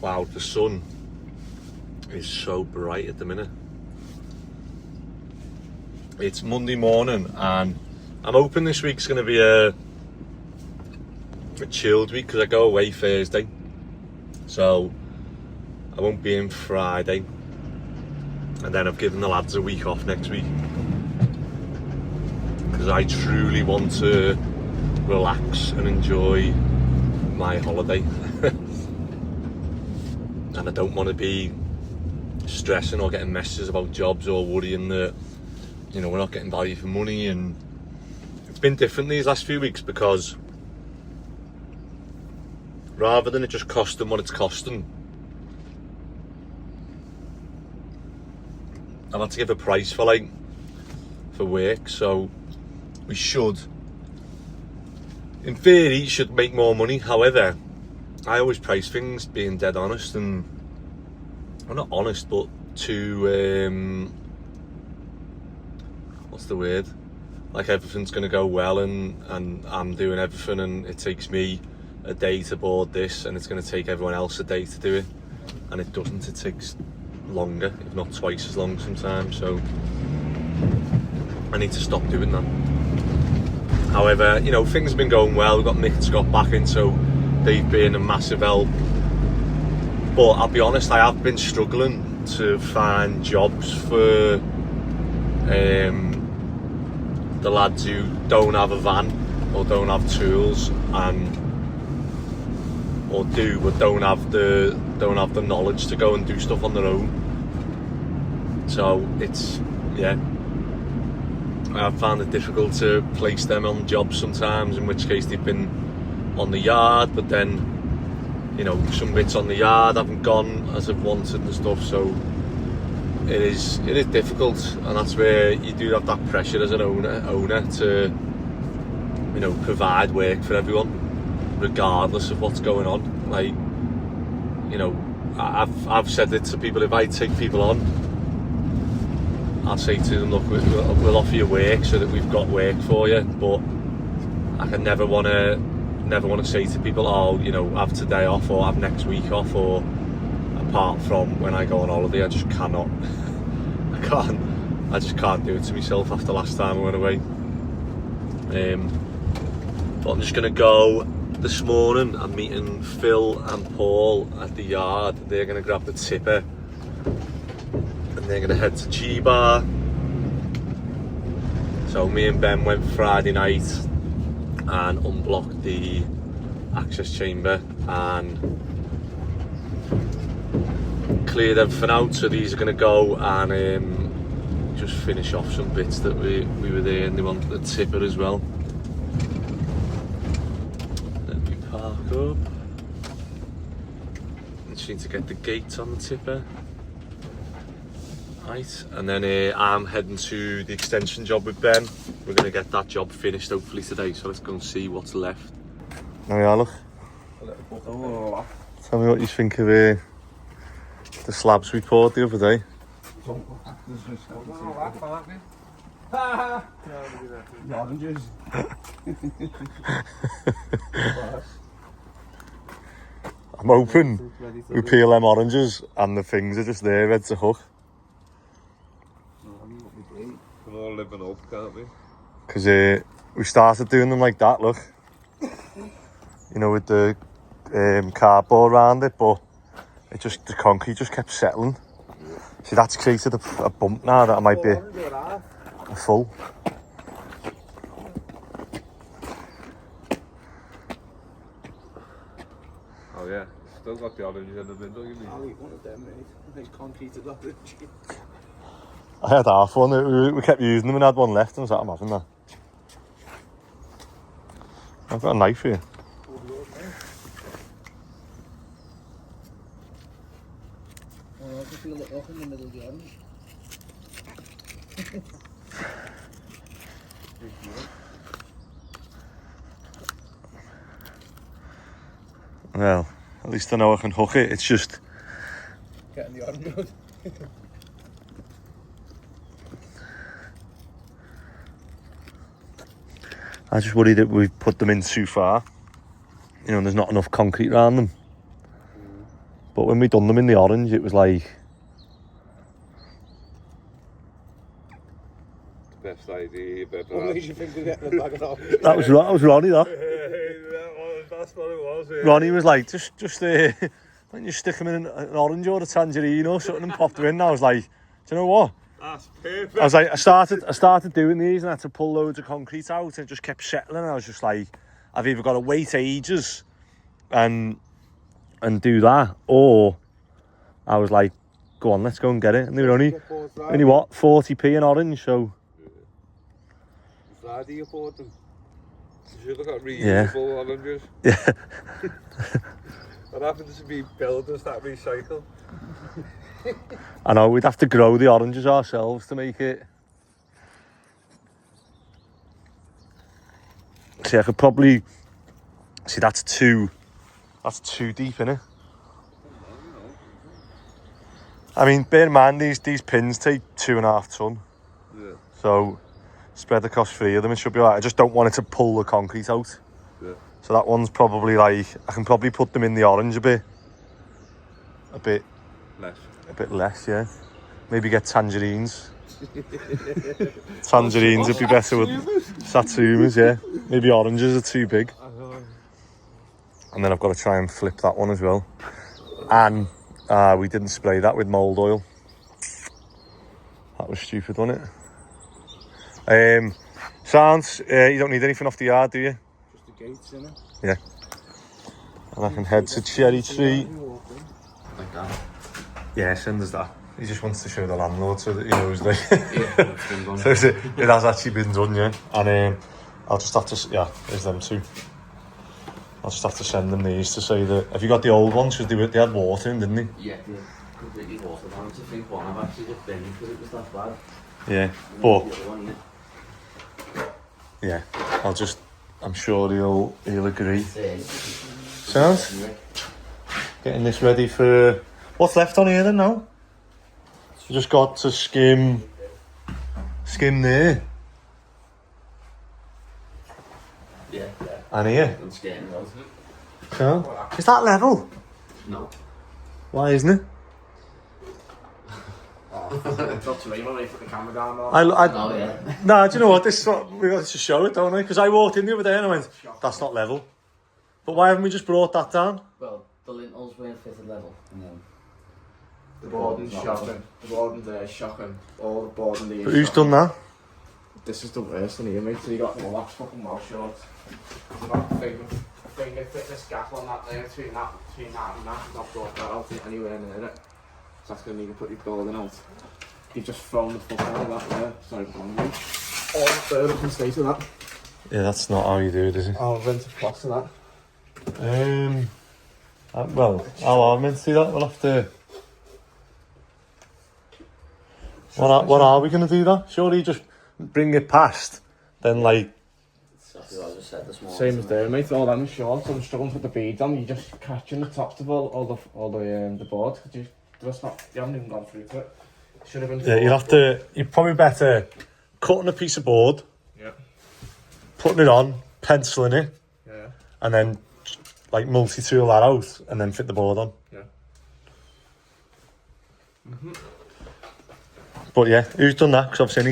Wow, the sun is so bright at the minute. It's Monday morning and I'm hoping this week's going to be a chilled week because I go away Thursday, so I won't be in Friday, and then I've given the lads a week off next week because I truly want to relax and enjoy my holiday. And I don't want to be stressing or getting messages about jobs or worrying that, you know, we're not getting value for money. And it's been different these last few weeks because rather than it just costing what it's costing, I've had to give a price for work. So we should, in theory, should make more money. However, I always price things being dead honest, and well, not honest, but too what's the word? Like everything's gonna go well, and I'm doing everything, and it takes me a day to board this, and it's gonna take everyone else a day to do it, and it doesn't. It takes longer, if not twice as long sometimes. So I need to stop doing that. However, you know, things have been going well. We've got Mick and Scott back in, so they've been a massive help. But I'll be honest, I have been struggling to find jobs for the lads who don't have a van or don't have tools, or do but don't have the knowledge to go and do stuff on their own. So it's, yeah, I've found it difficult to place them on jobs sometimes, in which case they've been on the yard, but then, you know, some bits on the yard haven't gone as I've wanted and stuff. So it is difficult, and that's where you do have that pressure as an owner to, you know, provide work for everyone regardless of what's going on. Like, you know, I've said it to people, if I take people on, I'll say to them, look, we'll offer you work so that we've got work for you, but I can never want to say to people, oh, you know, have today off or have next week off, or apart from when I go on holiday. I just cannot. I just can't do it to myself after last time I went away. But I'm just going to go this morning. I'm meeting Phil and Paul at the yard. They're going to grab the tipper and they're going to head to G-Bar. So me and Ben went Friday night and unblocked the access chamber and cleared everything out. So these are going to go and just finish off some bits that we were there, and they wanted the tipper as well. Let me park up. I just need to get the gates on the tipper. Right, and then I'm heading to the extension job with Ben. We're going to get that job finished hopefully today, so let's go and see what's left. There we are, look. Tell me what you think of the slabs we poured the other day. The oranges. I'm hoping we peel them oranges and the things are just there ready to hook. We're all living up, can't we? Because we started doing them like that, look. You know, with the cardboard around it, but the concrete just kept settling. See, that's created a bump now that I might be a full. Oh yeah, still got the oranges in the middle, you mean? I'll eat one of them, mate. Nice concreted orange. I had half one, we kept using them and had one left, and I was like, I'm having that. I've got a knife here. Oh, I can feel it up in the middle of the orange. Well, at least I know I can hook it. It's just Getting the orange out. I just worry that we've put them in too far. You know, there's not enough concrete around them. But when we done them in the orange, it was like... Best idea you've ever What had. made you think of getting a bag of orange? That was Ronnie, that. That's what it was. Yeah. Ronnie was like, just why don't you stick them in an orange or a tangerine or something and popped them in. And I was like, do you know what? That's perfect. I was like, I started doing these and I had to pull loads of concrete out and it just kept settling. And I was just like, I've either got to wait ages and do that, or I was like, go on, let's go and get it. And they were only what, 40p an orange, so... Friday you bought them. You should have got reusable oranges. Yeah. What happens to be builders that recycle? I know, we'd have to grow the oranges ourselves to make it. See, I could probably... See, that's too deep, innit? I mean, bear in mind, these pins take 2.5 ton. Yeah. So, spread across 3 of them, it should be alright. I just don't want it to pull the concrete out. Yeah. So that one's probably like... I can probably put them in the orange a bit less, yeah. Maybe get tangerines. Tangerines would be better with satsumas, yeah. Maybe oranges are too big. And then I've got to try and flip that one as well. And we didn't spray that with mould oil. That was stupid, wasn't it? Sounds, you don't need anything off the yard, do you? Just the gates, innit? Yeah. And I can head to Cherry Tree. Like that. Yeah, send us that. He just wants to show the landlord so that he knows that. Yeah, it's been done. So it has actually been done, yeah. And I'll just have to, yeah, there's them too. I'll just have to send them these to say that. Have you got the old ones? Because they had water in, didn't they? Yeah, they're completely water down. I think one I've actually just been because it was that bad. Yeah, And but the other one, yeah, I'm sure he'll agree. yeah. Sounds? Getting this ready for... What's left on here then now? You just got to skim there. Yeah. And here. I'm skating those. So, is that level? No. Why isn't it? It's up to me when I put the camera down. Oh yeah. Nah, do you know what? This is what we got to show it, don't we? Because I walked in the other day and I went, that's not level. But why haven't we just brought that down? Well, the lintels weren't fitted level. The boarding's shocking. The boarding's shocking. All the boarding there. But who's done that? This is the worst in here, mate. So you got the last fucking mouth shorts. You got the finger thickness gap on that there between that and that. Not brought that out anywhere near it. So that's going to need to put your boarding out. You've just thrown the fuck out of that there. Sorry, wrong mate. All the third up and stay to that. Yeah, that's not how you do it, is it? I'll rent a plaster that. Well, how are we meant to do that? We'll have to... What are we going to do that? Surely just bring it past, then like... Exactly what I just said this morning. Same as there, mate. All them shorts. I'm struggling to put the beads on. You're just catching the tops of all the board. You haven't even gone through to it. Should have been. Yeah, you're probably better cutting a piece of board, Yeah. putting it on, penciling it, Yeah. and then like multi-tool that out, and then fit the board on. Yeah. But yeah, who's done that? Because obviously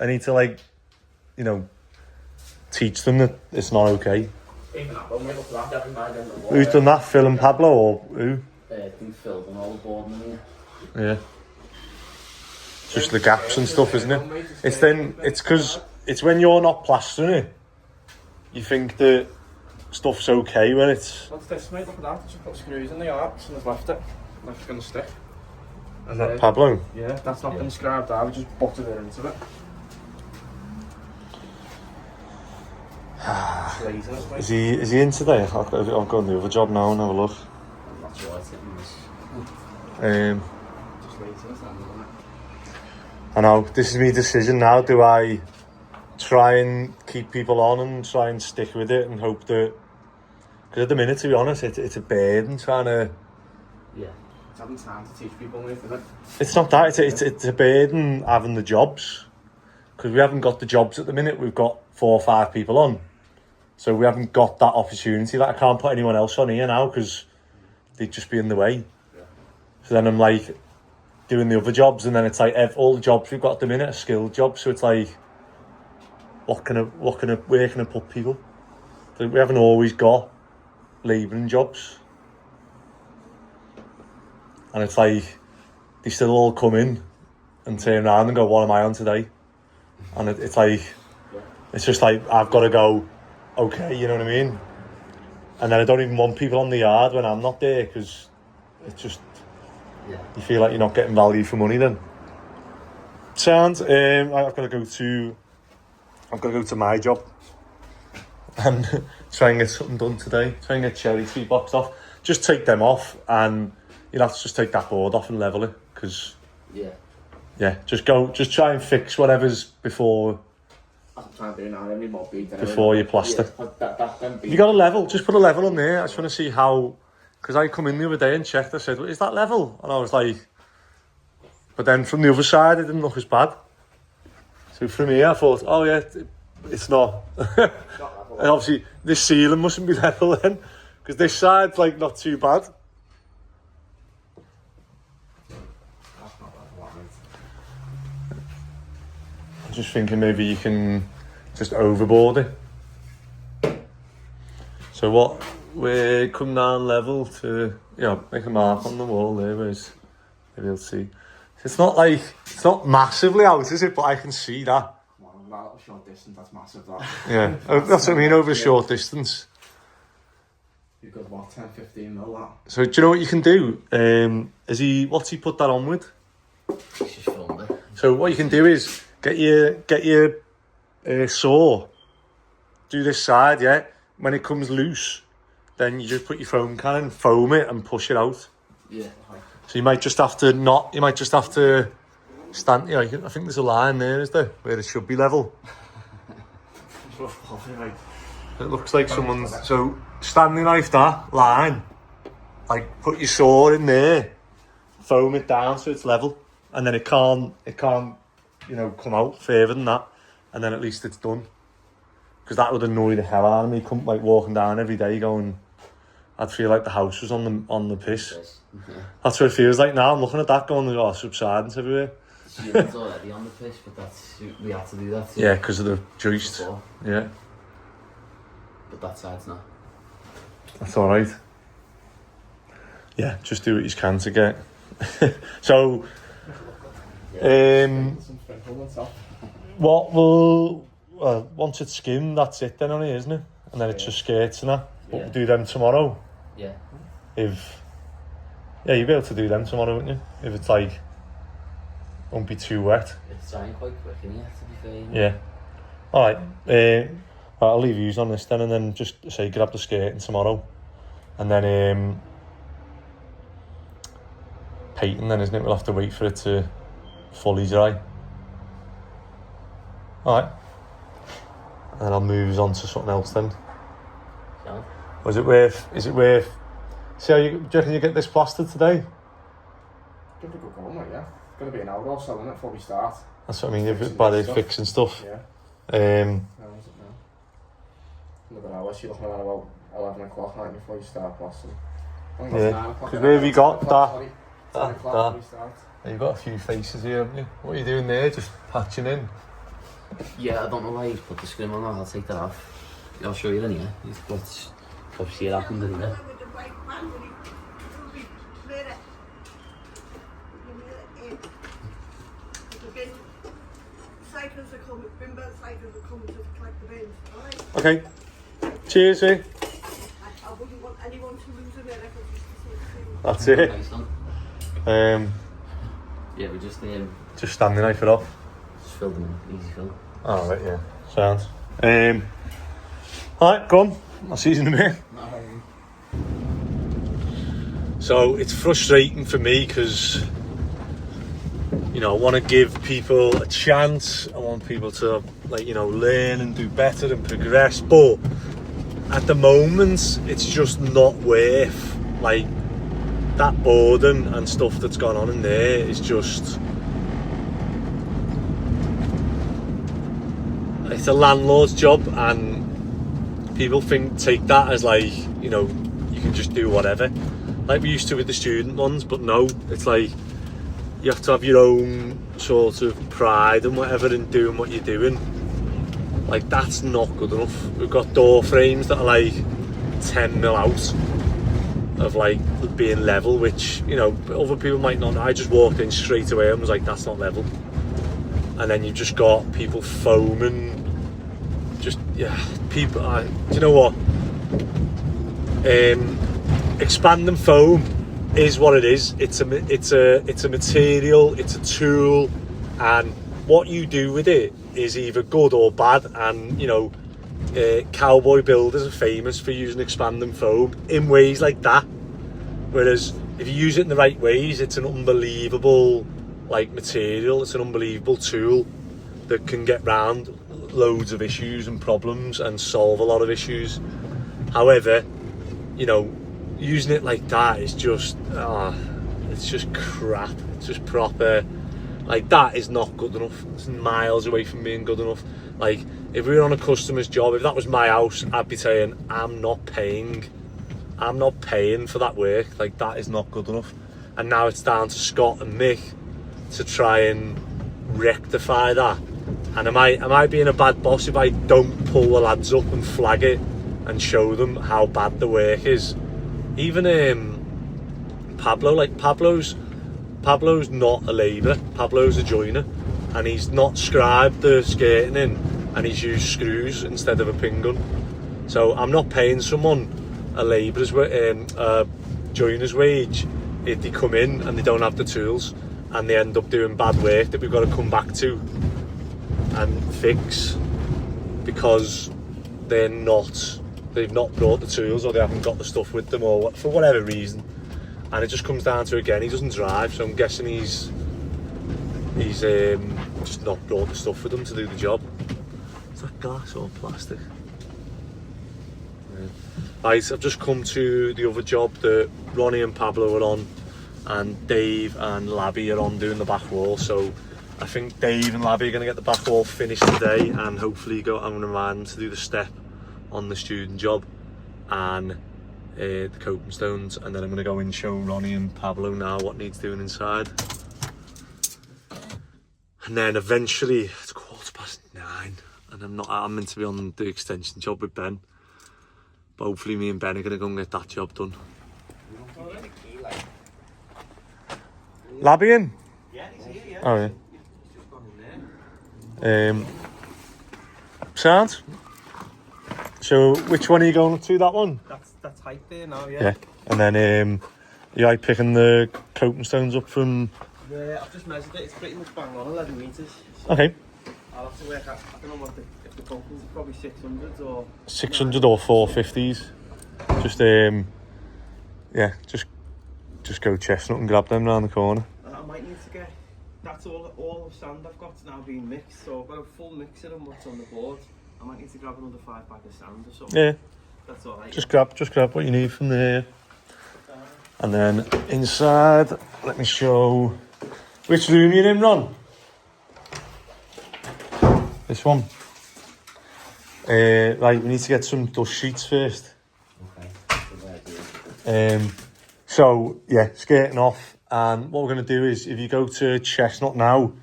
I need to like, teach them that it's not okay. Even that one, mate, look at that. Every night in the wall. Who's done that? Phil and Pablo, or who? They filled and all the board in here. Yeah. Just the gaps and stuff, isn't it? It's because it's when you're not plastering it, you think that stuff's okay when it's... What's this, mate? Look at that. Just put screws in the arcs and they've left it. Like it's going to stick. Is that Pablo? Yeah, that's not been scrubbed out. We just butted it into it. Laziness, mate. Is he in today? I'll go on the other job now and have a look. That's why it's hitting this. Just laziness, isn't it? I know, this is my decision now. Do I try and keep people on and try and stick with it and hope that... Because at the minute, to be honest, it's a burden trying to... Yeah. It's having time to teach people, mate, isn't it? It's not that, it's a burden having the jobs. Because we haven't got the jobs at the minute, we've got 4 or 5 people on. So we haven't got that opportunity. Like, I can't put anyone else on here now because they'd just be in the way. So then I'm like doing the other jobs, and then it's like all the jobs we've got at the minute are skilled jobs. So it's like, where can I put people? So we haven't always got labouring jobs, and it's like they still all come in and turn around and go, "What am I on today?" And it's like, it's just like I've got to go, okay, you know what I mean? And then I don't even want people on the yard when I'm not there, because it's just, you feel like you're not getting value for money then. Sounds. I've got to go to my job and try and get something done today. Try and get cherry tree boxed off. Just take them off, and you'll have to just take that board off and level it, because just try and fix whatever's before you plaster. You got a level, just put a level on there. I just want to see how, because I come in the other day and checked, I said, is that level? And I was like, but then from the other side it didn't look as bad. So from here I thought, oh yeah, it's not. And obviously this ceiling mustn't be level then, because this side's like not too bad. I'm just thinking maybe you can just overboard it. So what, we come down level to, make a mark on the wall there, whereas maybe you'll see. It's not massively out, is it? But I can see that. That little short distance, that's massive, that. Yeah, that's what I mean, over a short distance. You've got what, 10, 15 mil, that. So do you know what you can do? What's he put that on with? He's just filmed it. So what you can do is get your saw, do this side, yeah? When it comes loose, then you just put your foam can in, foam it and push it out. Yeah. So you might just have to stand, I think there's a line there, is there? Where it should be level. It looks like someone's, so standing like that, line, like put your saw in there, foam it down so it's level, and then it can't, come out further than that, and then at least it's done. Because that would annoy the hell out of me, walking down every day going, I'd feel like the house was on the piss. Yeah. That's what it feels like now. I'm looking at that going, subsidence everywhere. It's already on the piss, but we had to do that. Yeah, because of the joist. Before. Yeah. But that side's not. That's alright. Yeah, just do what you can to get. So, once it's skimmed, that's it then, only, isn't it? And then it's just skirts and that. But we'll do them tomorrow. Yeah. You'll be able to do them tomorrow, won't you? If it's like, won't be too wet. It's drying quite quick, isn't it, to be fair? Yeah. Alright. I'll leave yous on this then, and then just say grab the skirting tomorrow. And then painting then, isn't it? We'll have to wait for it to fully dry. Alright. And then I'll move on to something else then. Yeah. Or is it worth see how do you reckon you get this plastered today? Give it a good go, mate, yeah. It's going to be an hour or so, isn't it, before we start? That's what I mean, by the fixing stuff. Yeah. Another hour, so you're looking at about 11 o'clock night before you start plastering. Yeah, because where have you got that? That. You've got a few faces here, haven't you? What are you doing there? Just patching in? Yeah, I don't know why he's put the scrim on that. I'll take that off. I'll show you anyway. He's put, obviously it happened, didn't it? Okay. Cheers, eh? I wouldn't want anyone to lose a minute. That's it. Yeah, we just standing knife it off. Just filled them in, easy fill. Oh, right, yeah. Sounds. Alright, go on. I'll see you in a minute. So it's frustrating for me because, I want to give people a chance. I want people to, learn and do better and progress. But at the moment, it's just not worth, that boredom and stuff that's gone on in there is just... It's a landlord's job, and people take that as you can just do whatever. like we used to with the student ones, but no, it's like you have to have your own sort of pride and whatever in doing what you're doing. Like, that's not good enough. We've got door frames that are like 10 mil out of like being level, which, you know, other people might not know. I just walked in straight away and was like, that's not level. And then you've just got people foaming, just, yeah, people, do you know what? Expanding foam is what it is. It's a material, it's a tool, and what you do with it is either good or bad. And, you know, cowboy builders are famous for using expanding foam in ways like that, whereas if you use it in the right ways, it's an unbelievable like material. It's an unbelievable tool that can get round loads of issues and problems and solve a lot of issues. However, you know, using it like that is just it's just crap. It's just proper, like, that is not good enough. It's miles away from being good enough. Like, if we were on a customer's job, if that was my house, I'd be saying, I'm not paying for that work. Like, that is not good enough. And now it's down to Scott and Mick to try and rectify that. And am I being a bad boss if I don't pull the lads up and flag it and show them how bad the work is? Even Pablo, like, Pablo's not a labourer. Pablo's a joiner, and he's not scribed the skirting in, and he's used screws instead of a pin gun. So I'm not paying someone a labourer's joiner's wage if they come in and they don't have the tools and they end up doing bad work that we've got to come back to and fix because they've not brought the tools, or they haven't got the stuff with them, or for whatever reason. And it just comes down to, again, he doesn't drive, so I'm guessing he's just not brought the stuff with him to do the job. Is that glass or plastic? Yeah. Right, I've just come to the other job that Ronnie and Pablo are on, and Dave and Labby are on doing the back wall. So I think Dave and Labby are going to get the back wall finished today, and hopefully I'm going to remind them to do the step on the student job and the coping stones, and then I'm going to go and show Ronnie and Pablo now what needs doing inside. And then eventually, it's 9:15, and I'm meant to be on the extension job with Ben, but hopefully me and Ben are going to go and get that job done. Labby in? Yeah, he's here, yeah. Oh, yeah. He's just gone in there. Sound? So which one are you going to? That one? That's height there now, yeah. Yeah. And then you like picking the coping stones up from... Yeah, I've just measured it. It's pretty much bang on 11 metres. So Okay. I'll have to work out, I don't know if the copings are probably 600 or... 600 or 450s. Just yeah, just go chestnut and grab them round the corner. I might need to get... That's all the sand I've got's now being mixed, so I've got a full mixer of what's on the board. I might need to grab another 5 pack of sand or something. Yeah. That's alright. Just grab what you need from there. And then inside, let me show which room you're in, Ron. This one. Right, we need to get some dust sheets first. Okay. So yeah, skirting off, and what we're going to do is, if you go to Chestnut now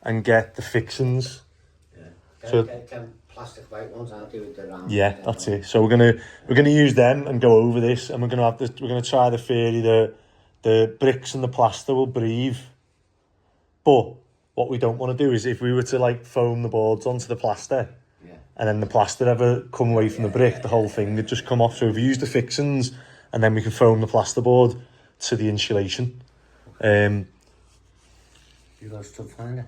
and get the fixings. Yeah. So- Get plastic white ones, aren't they, with the round? Yeah, that's it. So we're gonna use them and go over this, and we're gonna try the theory that the bricks and the plaster will breathe. But what we don't want to do is, if we were to like foam the boards onto the plaster, Yeah. and then the plaster ever come away from the brick, the whole thing would just come off. So if we use the fixings, and then we can foam the plasterboard to the insulation. You got a stud finder?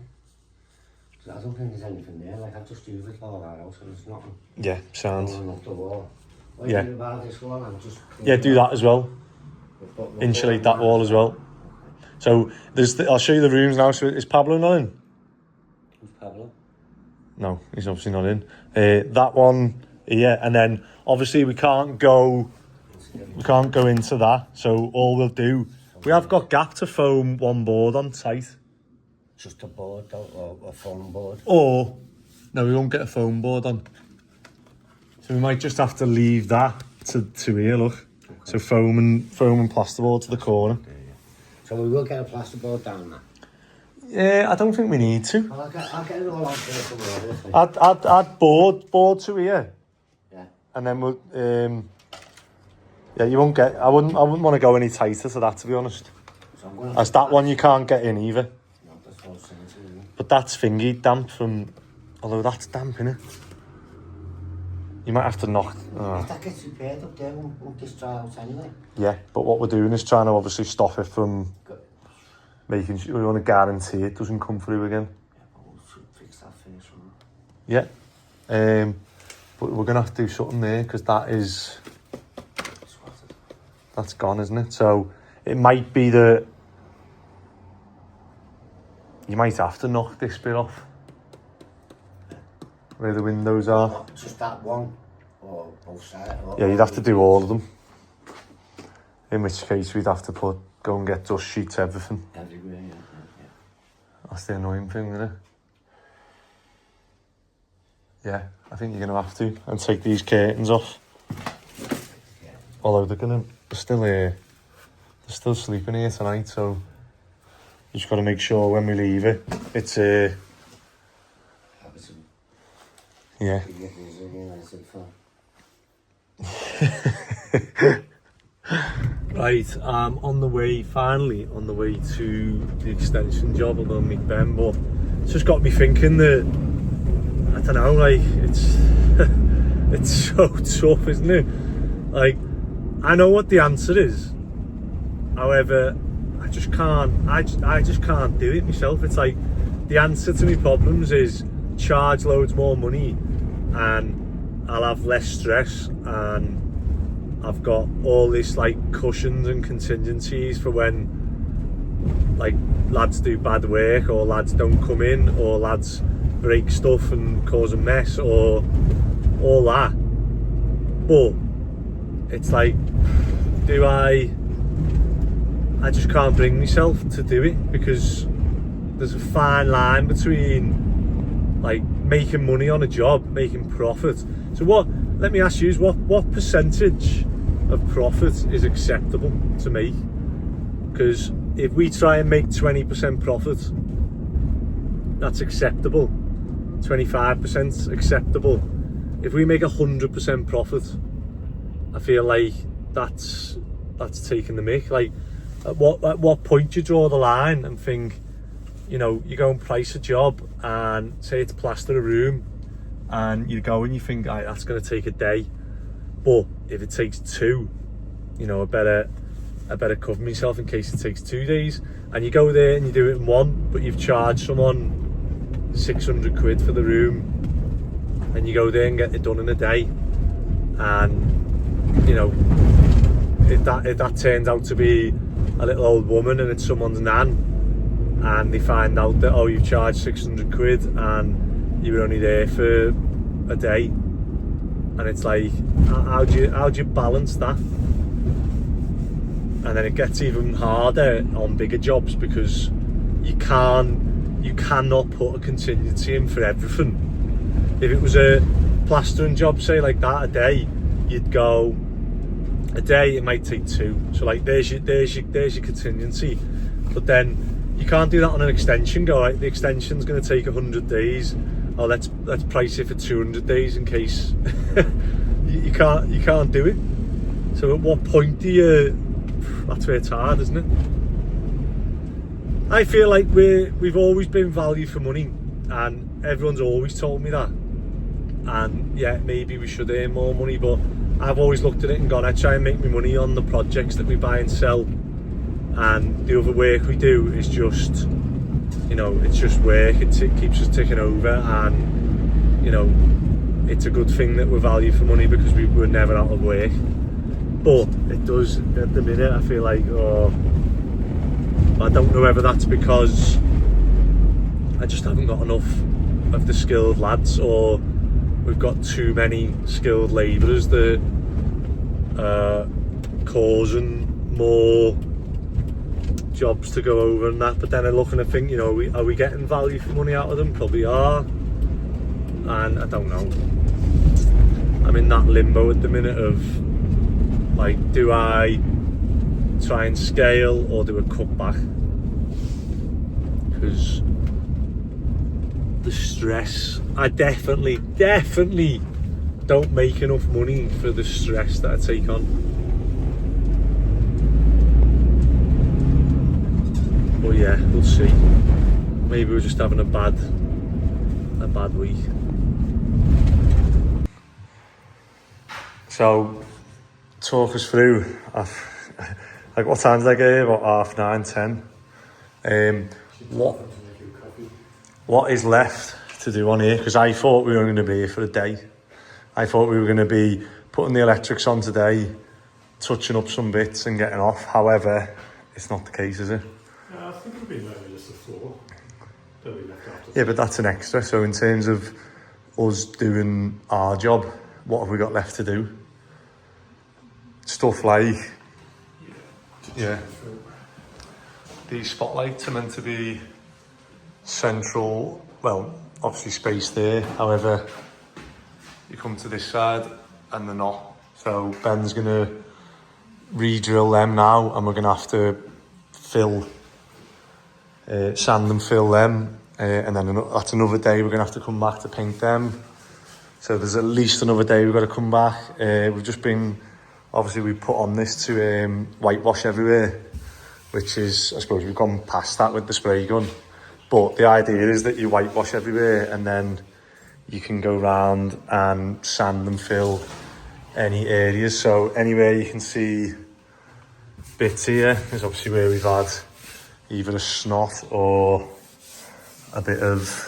I don't think there's anything there. Like, I've just used it all that out, so there's nothing Yeah, sounds. going up the wall. What Yeah. do you do about this wall? I'm just... Yeah, do that as well. Insulate that wall as well. So I'll show you the rooms now. So is Pablo not in? Who's Pablo? No, he's obviously not in. That one, yeah, and then obviously we can't go into that. So all we'll do, we have got gap to foam one board on tight. Just a board, or a foam board. Or, no, we won't get a foam board on. So we might just have to leave that to here, look. Okay. So foam and plasterboard to the corner. So we will get a plasterboard down there. Yeah, I don't think we need to. Well, I'll get it all out there somewhere. Add board to here. Yeah. And then we'll yeah, you won't get. I wouldn't want to go any tighter to that, to be honest. So I'm gonna As that one you can't get in either. No, that's all sensitive, isn't it? But that's thingy damp from. Although that's damp, innit? You might have to knock. If that gets repaired up there, won't this dry out anyway? Yeah, but what we're doing is trying to obviously stop it from making sure we want to guarantee it doesn't come through again. Yeah, but we'll fix that first one. Yeah. But we're gonna have to do something there because that's gone, isn't it? So it might be that you might have to knock this bit off where the windows are. Not just that one, or both sides. Yeah, you'd have to do all of them. In which case we'd have to go and get dust sheets, everything. Everywhere, yeah. That's the annoying thing, isn't it? Yeah, I think you're gonna have to, and take these curtains off. Although they're still here. They're still sleeping here tonight, so you just got to make sure when we leave it, it's yeah. Right, finally on the way to the extension job of the Mick Ben, but it's just got me thinking that, I don't know, like, it's so tough, isn't it? Like, I know what the answer is, however, I just can't do it myself. It's like, the answer to my problems is charge loads more money and I'll have less stress, and I've got all this like cushions and contingencies for when like lads do bad work, or lads don't come in, or lads break stuff and cause a mess, or all that. But it's like, I just can't bring myself to do it, because there's a fine line between like making money on a job, making profit. So let me ask you, is what percentage of profit is acceptable to make? Because if we try and make 20% profit, that's acceptable. 25% acceptable. If we make 100% profit, I feel like that's taking the mick. Like, at what point do you draw the line and think, you know, you go and price a job and say it's plaster a room, and you go and you think, right, that's going to take a day, but if it takes 2, you know, I better cover myself in case it takes 2 days. And you go there and you do it in 1, but you've charged someone 600 quid for the room, and you go there and get it done in a day, and you know, if that turns out to be a little old woman and it's someone's nan, and they find out that, oh, you've charged 600 quid and you were only there for a day, and it's like, how do you balance that? And then it gets even harder on bigger jobs, because you cannot put a contingency in for everything. If it was a plastering job, say like that, a day, you'd go a day, it might take 2, so like there's your contingency. But then you can't do that on an extension. Go, right, the extension's going to take 100 days. Oh, let's price it for 200 days in case. you can't do it. So at what point do you? That's where it's hard, isn't it? I feel like we've always been value for money, and everyone's always told me that. And yeah, maybe we should earn more money, but I've always looked at it and gone, I try and make my money on the projects that we buy and sell, and the other work we do is just, you know, it's just work. It keeps us ticking over, and you know, it's a good thing that we're value for money, because we're never out of work. But it does, at the minute, I feel like, I don't know whether that's because I just haven't got enough of the skilled lads, or we've got too many skilled labourers that are causing more jobs to go over and that. But then I look and I think, you know, are we getting value for money out of them? Probably are. And I don't know. I'm in that limbo at the minute of, Like, do I try and scale or do a cut back? Because the stress, I definitely don't make enough money for the stress that I take on. But yeah, we'll see. Maybe we're just having a bad week. So, talk us through. Like, what time's I get here? About 9:30, 10. What is left to do on here? Because I thought we were going to be here for a day. I thought we were going to be putting the electrics on today, touching up some bits and getting off. However, it's not the case, is it? I think it'll be mainly just the floor. That'll be left after. Yeah, but that's an extra. So in terms of us doing our job, what have we got left to do? Stuff like, yeah, these spotlights are meant to be central, well, obviously spaced there. However, you come to this side and they're not. So Ben's gonna re-drill them now, and we're gonna have to sand and fill them, and then that's another day we're gonna have to come back to paint them. So there's at least another day we've got to come back. We've just been, obviously we put on this to whitewash everywhere, which is, I suppose we've gone past that with the spray gun. But the idea is that you whitewash everywhere and then you can go round and sand and fill any areas. So anywhere you can see bits here is obviously where we've had either a snot or a bit of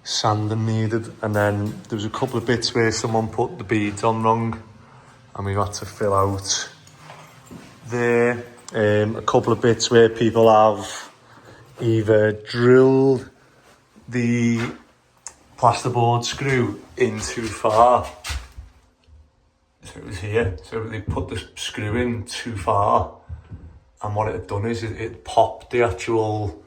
sanding needed. And then there was a couple of bits where someone put the beads on wrong and we've had to fill out there. A couple of bits where people have either drilled the plasterboard screw in too far. So it was here. So they put the screw in too far, and what it had done is it popped the actual,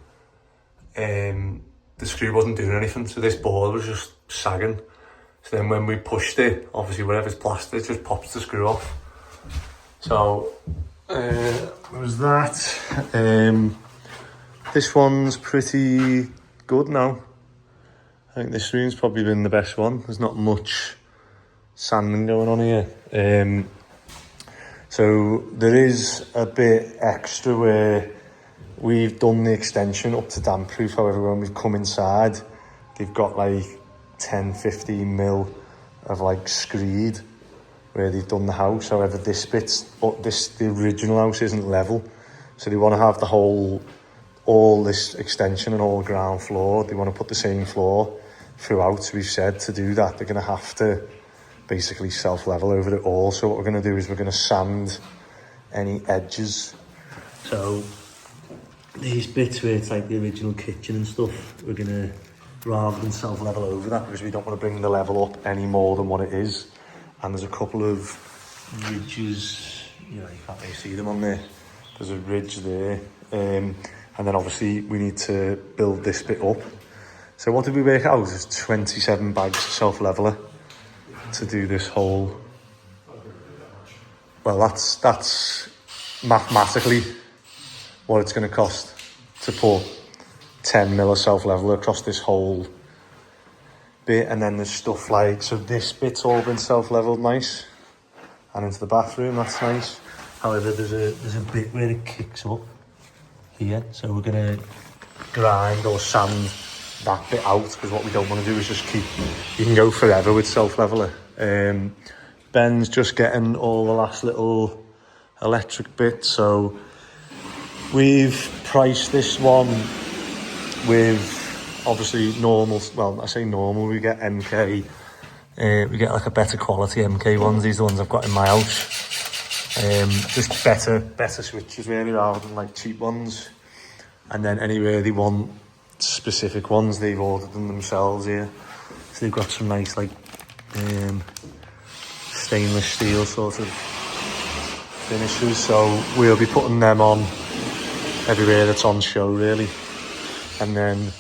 the screw wasn't doing anything, so this board was just sagging. So then when we pushed it, obviously wherever's plaster, it just pops the screw off. So there was that. This one's pretty good now. I think this room's probably been the best one. There's not much sanding going on here. So there is a bit extra where we've done the extension up to damp proof. However, when we've come inside, they've got like 10-15 mil of like screed where they've done the house. However, this bit's, the original house isn't level. So they want to have all this extension and all ground floor. They want to put the same floor throughout. So we've said to do that, they're going to have to basically self-level over it all. So what we're going to do is we're going to sand any edges. So these bits where it's like the original kitchen and stuff, we're going to, rather than self-level over that, because we don't want to bring the level up any more than what it is. And there's a couple of ridges, you can't really see them on there. There's a ridge there. And then obviously we need to build this bit up. So what did we work out? It's 27 bags of self-leveler to do this whole. Well, that's mathematically what it's going to cost to put 10 mil of self-leveler across this whole bit. And then there's stuff like, so this bit's all been self-leveled nice, and into the bathroom, that's nice. However, there's a bit where it kicks up here, so we're gonna grind or sand that bit out, because what we don't want to do is just you can go forever with self-leveler. Ben's just getting all the last little electric bits, so we've priced this one with obviously normal, well I say normal, we get MK, we get like a better quality MK ones. These are the ones I've got in my house. Just better switches really, rather than like cheap ones. And then anywhere they want specific ones, they've ordered them themselves here. So they've got some nice like stainless steel sort of finishes. So we'll be putting them on everywhere that's on show really. And then,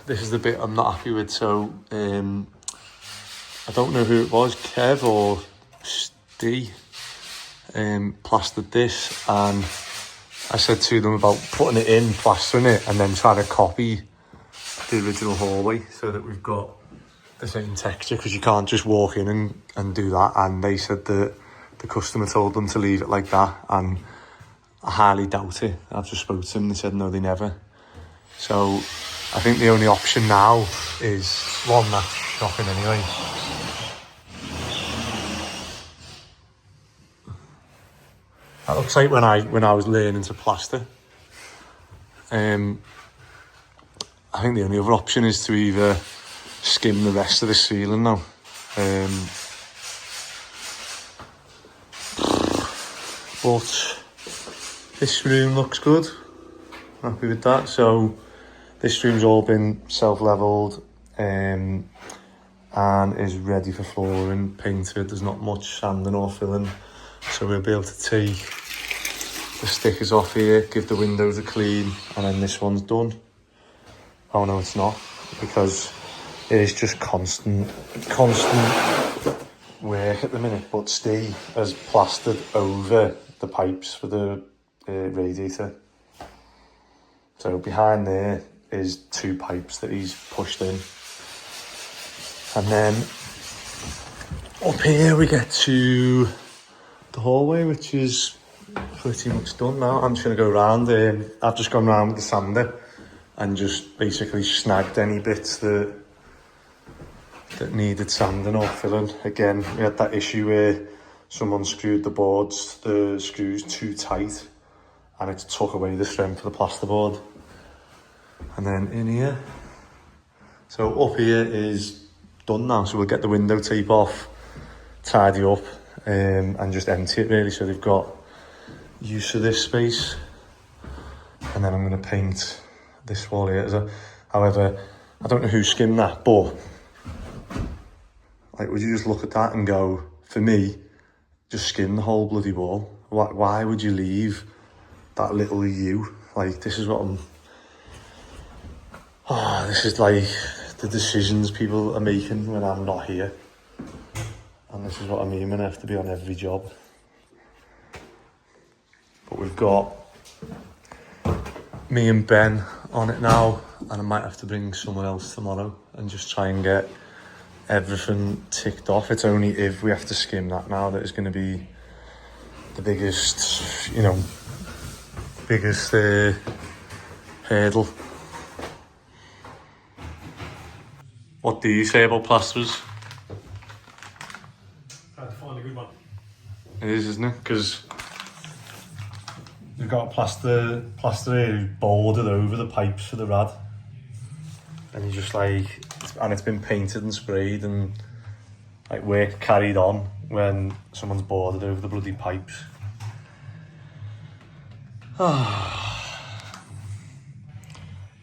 this is the bit I'm not happy with. So I don't know who it was, Kev or D plastered this, and I said to them about putting it in, plastering it, and then trying to copy the original hallway so that we've got the same texture, because you can't just walk in and do that. And they said that the customer told them to leave it like that, and I highly doubt it. I've just spoke to them, they said no, they never. So I think the only option now is one that's shocking anyway. That looks like when I was learning to plaster. I think the only other option is to either skim the rest of the ceiling now. But this room looks good. Happy with that. So this room's all been self-levelled and is ready for flooring, painted. There's not much sanding or filling. So we'll be able to take the stickers off here, give the windows a clean, and then this one's done. Oh no, it's not, because it is just constant work at the minute. But Steve has plastered over the pipes for the radiator. So behind there is 2 pipes that he's pushed in. And then up here we get to the hallway, which is pretty much done now. I'm just going to go around. I've just gone around with the sander and just basically snagged any bits that needed sanding or filling. Again, we had that issue where someone screwed the screws too tight, and it took away the strength of the plasterboard. And then in here, so up here is done now. So we'll get the window tape off, tidy up, and just empty it really, so they've got use of this space. And then I'm going to paint this wall here. However, I don't know who skimmed that, but like, would you just look at that and go, for me, just skim the whole bloody wall? Why would you leave that little U? Like, this is what this is like the decisions people are making when I'm not here. And this is what I mean when I have to be on every job. But we've got me and Ben on it now, and I might have to bring someone else tomorrow and just try and get everything ticked off. It's only if we have to skim that now that is going to be the biggest, hurdle. What do you say about plasterers? Hard to find a good one. It is, isn't it? Because we've got a plaster here who's boarded over the pipes for the rad. And you just like, and it's been painted and sprayed, and like work carried on when someone's boarded over the bloody pipes.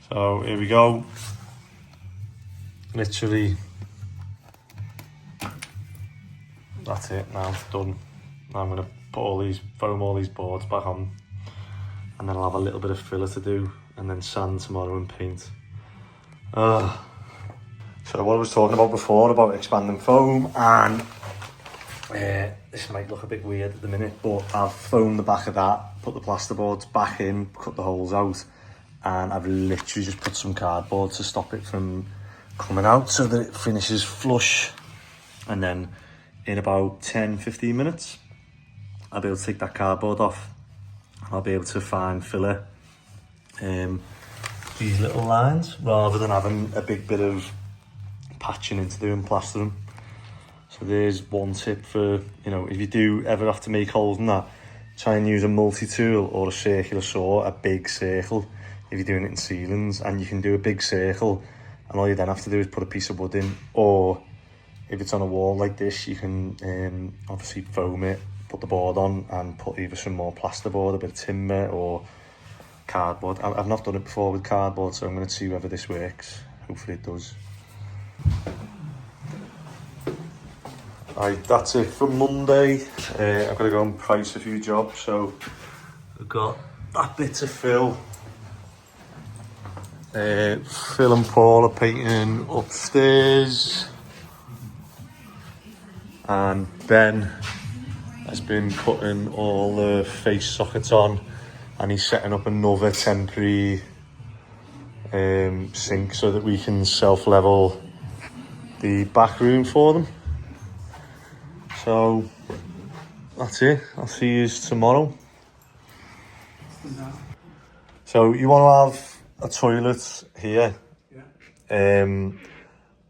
So here we go. Literally, that's it now, it's done. Now I'm going to foam all these boards back on, and then I'll have a little bit of filler to do, and then sand tomorrow and paint. So what I was talking about before, about expanding foam, and this might look a bit weird at the minute, but I've foamed the back of that, put the plasterboards back in, cut the holes out, and I've literally just put some cardboard to stop it from coming out so that it finishes flush. And then in about 10-15 minutes I'll be able to take that cardboard off. I'll be able to fine filler these little lines rather than having a big bit of patching into doing plastering. So there's one tip for, if you do ever have to make holes in that, try and use a multi-tool or a circular saw, a big circle if you're doing it in ceilings. And you can do a big circle, and all you then have to do is put a piece of wood in, or if it's on a wall like this, you can obviously foam it, put the board on, and put either some more plasterboard, a bit of timber, or cardboard. I've not done it before with cardboard, so I'm going to see whether this works. Hopefully it does. Right, that's it for Monday. I've got to go and price a few jobs, so I've got that bit to fill. Phil and Paul are painting upstairs, and Ben has been putting all the face sockets on, and he's setting up another temporary sink so that we can self-level the back room for them. So that's it. I'll see you tomorrow. So you want to have a toilet here,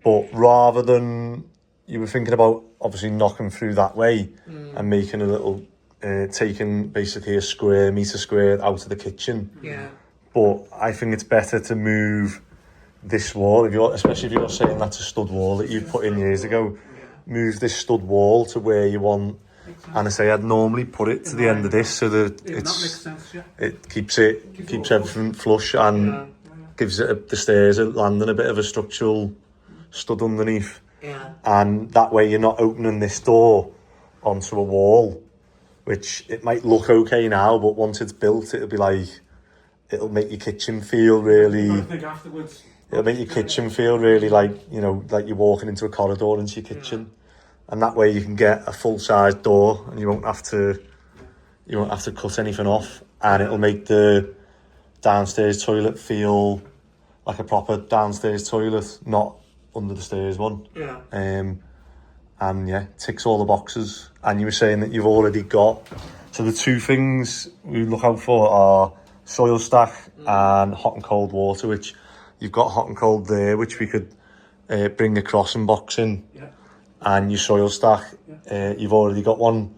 but rather than, you were thinking about obviously knocking through that way and making a little, taking basically a metre square out of the kitchen. Yeah. But I think it's better to move this wall, especially if you're saying that's a stud wall that you put in years ago. Move this stud wall to where you want. And I say I'd normally put it to the end of this so that it keeps everything flush and gives it the stairs a landing, a bit of a structural stud underneath. Yeah. And that way you're not opening this door onto a wall, which it might look okay now, but once it's built, it'll make your kitchen feel really. It'll make your kitchen feel really like you're walking into a corridor into your kitchen. And that way you can get a full-size door, and you won't have to cut anything off, and it'll make the downstairs toilet feel like a proper downstairs toilet, not under the stairs one. Yeah. And yeah, ticks all the boxes. And you were saying that you've already got. So the two things we look out for are soil stack and hot and cold water, which you've got hot and cold there, which we could bring the crossing box in. Yeah. And your soil stack, you've already got one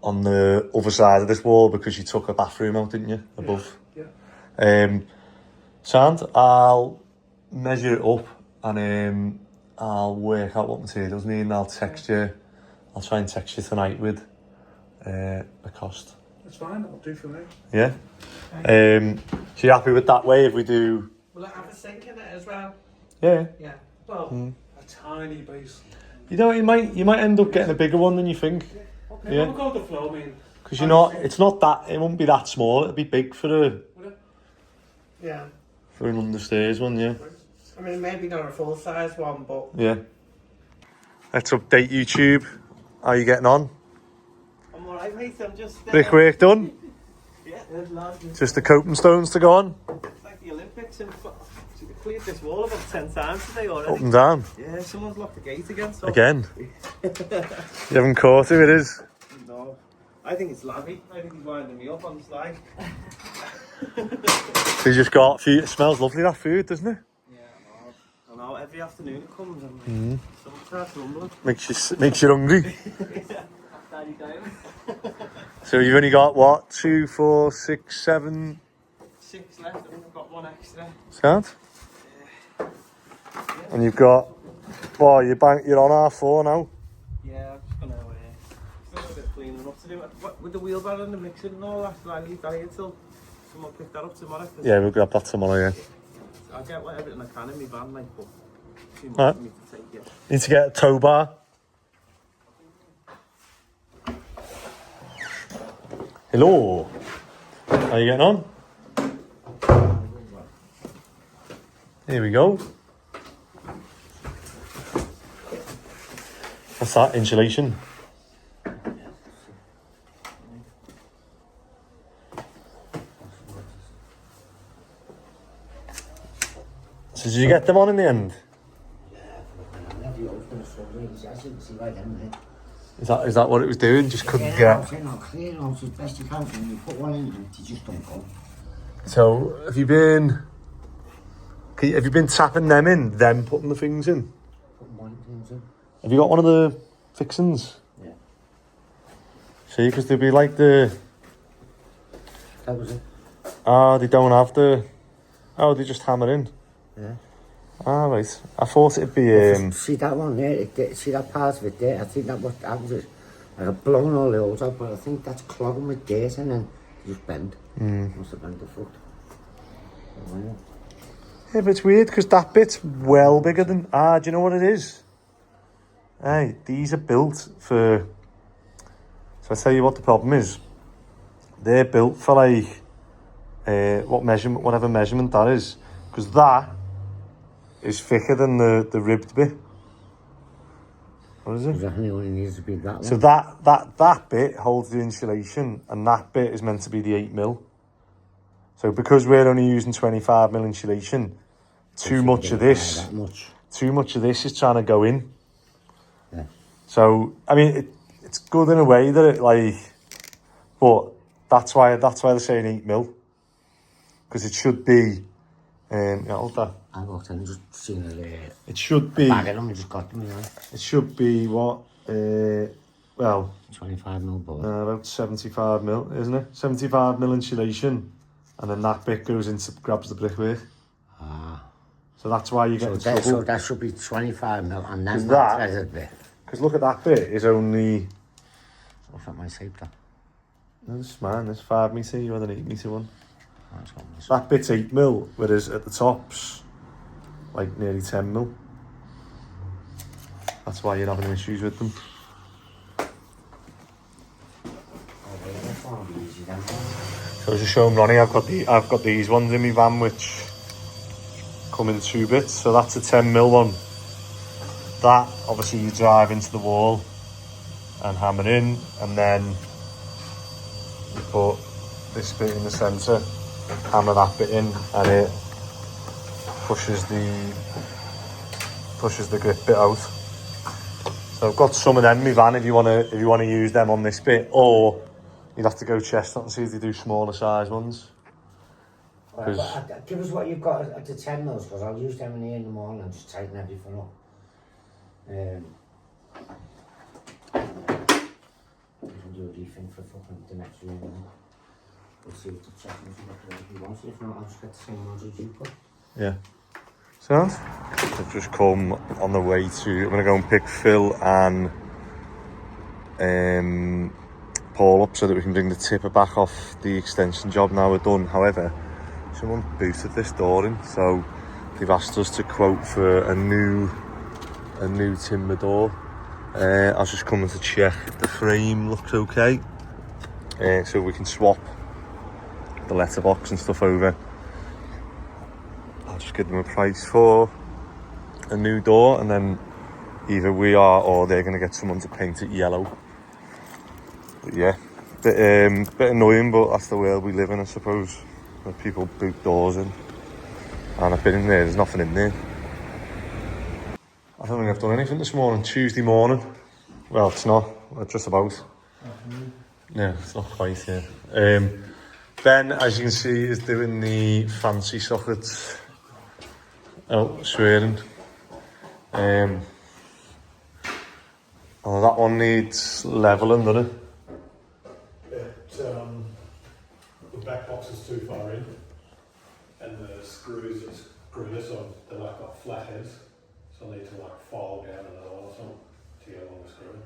on the other side of this wall because you took a bathroom out, didn't you, above? Yeah. Sound, I'll measure it up and I'll work out what materials need, and I'll text you. I'll try and text you tonight with a cost. That's fine, I'll do for me. Yeah? So you're happy with that way if we do? Will it have a sink in it as well? Yeah. Yeah. Well, A tiny base. You know, you might end up getting a bigger one than you think. Okay, Yeah. we'll go with the flow, I mean. Because it's not that, it won't be that small, it'll be big for yeah. an understairs one, yeah. I mean, maybe not a full-size one, but... Yeah. Let's update YouTube. How are you getting on? I'm alright, mate. I'm just... Brickwork done? Yeah, there's lads. Just the coping stones to go on? It's like the Olympics, and we cleared this wall about 10 times today already. Up and down? Yeah, someone's locked the gate again. So. Again? You haven't caught who it is? No. I think it's Labby. I think he's winding me up on the slide. So you just got food. It smells lovely, that food, doesn't it? I know, every afternoon it comes and someone starts rumbling. Makes you hungry. Daddy down. So you've only got what? 2, 4, 6, 7... 6 left, I think I've got 1 extra. Sound? And you've got... Well, you're on R4 now. Yeah, I'm just gonna still got a bit of cleaning up to do. With the wheelbarrow and the mixer and all that, so I leave that here till someone pick that up tomorrow. Yeah, we'll grab that tomorrow, yeah. I'll get everything I can in my van, mate, but too much Right. for me to take yet. Need to get a tow bar. Hello. How you getting on? Here we go. What's that? Insulation? So did you get them on in the end? Is that what it was doing? Just couldn't get. Clean out as best you can, and you put one in and you just don't go. So have you been tapping them in, then putting the things in? Put one things in. Have you got one of the fixings? Yeah. See, because they'd be like the. That was it. They don't have the. Oh, they just hammer in. Yeah. Right. I thought it'd be. See that one there? See that part of it there? I think that was like a blown all the holes out, but I think that's clogging with dirt and then just bend. Must have bent the foot. Yeah, but it's weird because that bit's well bigger than. Do you know what it is? Hey, these are built for. So I tell you what the problem is. They're built for like whatever measurement that is, because that is thicker than the ribbed bit. What is it? Exactly, only needs to be that So one. that bit holds the insulation, and that bit is meant to be the 8mm. So because we're only using 25mm insulation, too much of this is trying to go in. Yeah. So I mean, it's good in a way that it like, but that's why they're saying 8mm, because it should be. Hold that. I walked in and just seen it. It should be. Bag of them, just got them, you know. It should be what? Well, 25mm board. about 75mm, isn't it? 75mm insulation, and then that bit goes into grabs the brickwork. Ah. So that's why you get in trouble. So that should be 25mm, and then that threaded bit. Because look at that bit is only. What's that, my shape then? No, this is mine. This 5m. You had an 8m one. Oh, it's got this. That bit's 8mm, whereas at the top's like nearly 10mm. That's why you're having issues with them. So as I shown Ronnie, I've got these ones in my van which come in 2 bits. So that's a 10mm one. That obviously you drive into the wall and hammer in, and then you put this bit in the centre, hammer that bit in, and it pushes the grip bit out. So I've got some of them in my van if you want to use them on this bit, or you'd have to go Chestnut and see if they do smaller size ones. Give us what you've got at the 10mm, because I'll use them in here in the morning and just tighten everything up. You can do a rethink for fucking the next room. We'll see if the checkers if he wants it. If not, I'll just get the same ones as you got. Yeah. Sounds? I've just come on the way to. I'm gonna go and pick Phil and Paul up so that we can bring the tipper back off the extension job now we're done. However, someone booted this door in, so they've asked us to quote for a new timber door. I was just coming to check the frame looks okay, so we can swap the letterbox and stuff over. I'll just give them a price for a new door, and then either we are or they're going to get someone to paint it yellow. But yeah, bit annoying, but that's the world we live in, I suppose, where people boot doors in. And I've been in there's nothing in there. I don't think I've done anything this morning. Tuesday morning. Well, it's not. Just about. No, it's not quite yet. Ben, as you can see, is doing the fancy sockets. Oh, swearing. Oh, that one needs levelling, doesn't it? The back box is too far in, and the screws are screwed, so they're like got flat heads. So I need to like file down another one or something to get along the screw.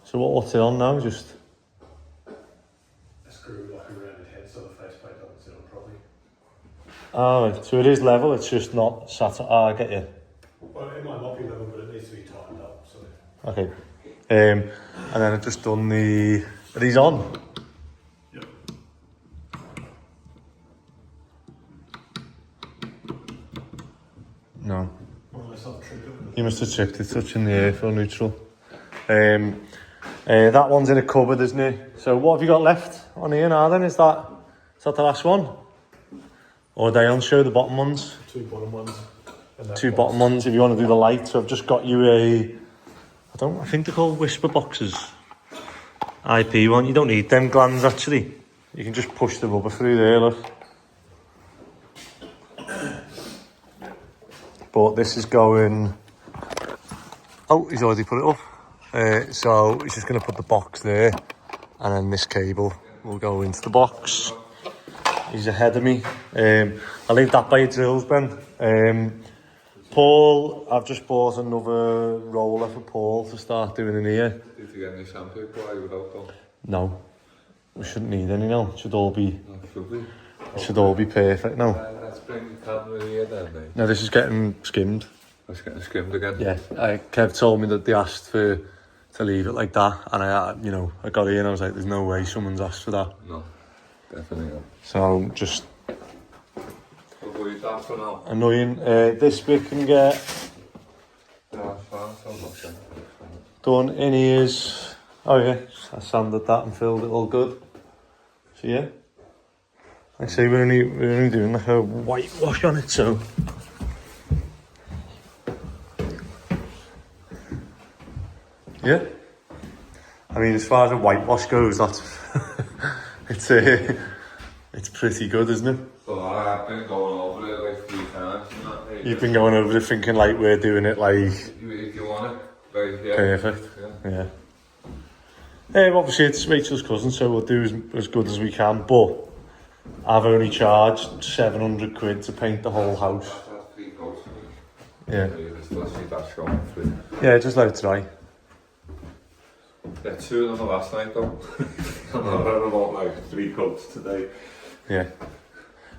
So what's it on now? Just A screw like a rounded head so the faceplate doesn't sit on properly. right. So it is level, it's just not sat. I get you. Well, it might not be level, but it needs to be tightened up. So Okay. And then I've just done the. Are these on? yep. No. Unless I've tripped it. You must have tripped it, touching the air for neutral. That one's in a cupboard, isn't it? So what have you got left on here now then? Is that the last one? Or are they on? Show the bottom ones. 2 bottom ones. And that Two box. bottom ones if you want to do the light. So I've just got you a. I think they're called whisper boxes. IP one. You don't need them glands actually. You can just push the rubber through there, look. But this is going. Oh, he's already put it up. So he's just going to put the box there, and then this cable will go into the box. He's ahead of me. I'll leave that by your drills, Ben. Paul, I've just bought another roller for Paul to start doing in here. Did you get any sandpaper while you were out though? No, we shouldn't need any now. It should all be perfect now. Let's bring the camera here then, mate. No, this is getting skimmed. Let's get skimmed again. Yeah, Kev told me that they asked to leave it like that, and I got here and I was like, there's no way someone's asked for that. No, definitely not. So just We'll leave that for now. annoying. This bit can get. Yeah, that's fine. done. In here's, oh yeah, I sanded that and filled it all good. So yeah, like I say, we're only doing like a whitewash on it, so. Yeah, I mean, as far as a whitewash goes, that's it's pretty good, isn't it? So I've been going over it like 3 times. And that, You've been going over it thinking like we're doing it like if you want it, like, yeah. perfect. Yeah. Obviously it's Rachel's cousin, so we'll do as good as we can. But I've only charged 700 quid to paint the whole house. That's 3 coats. Yeah. Let's see that's going through. Yeah, just let it dry. Yeah, 2 of them last night though. I'm about like 3 coats today. Yeah.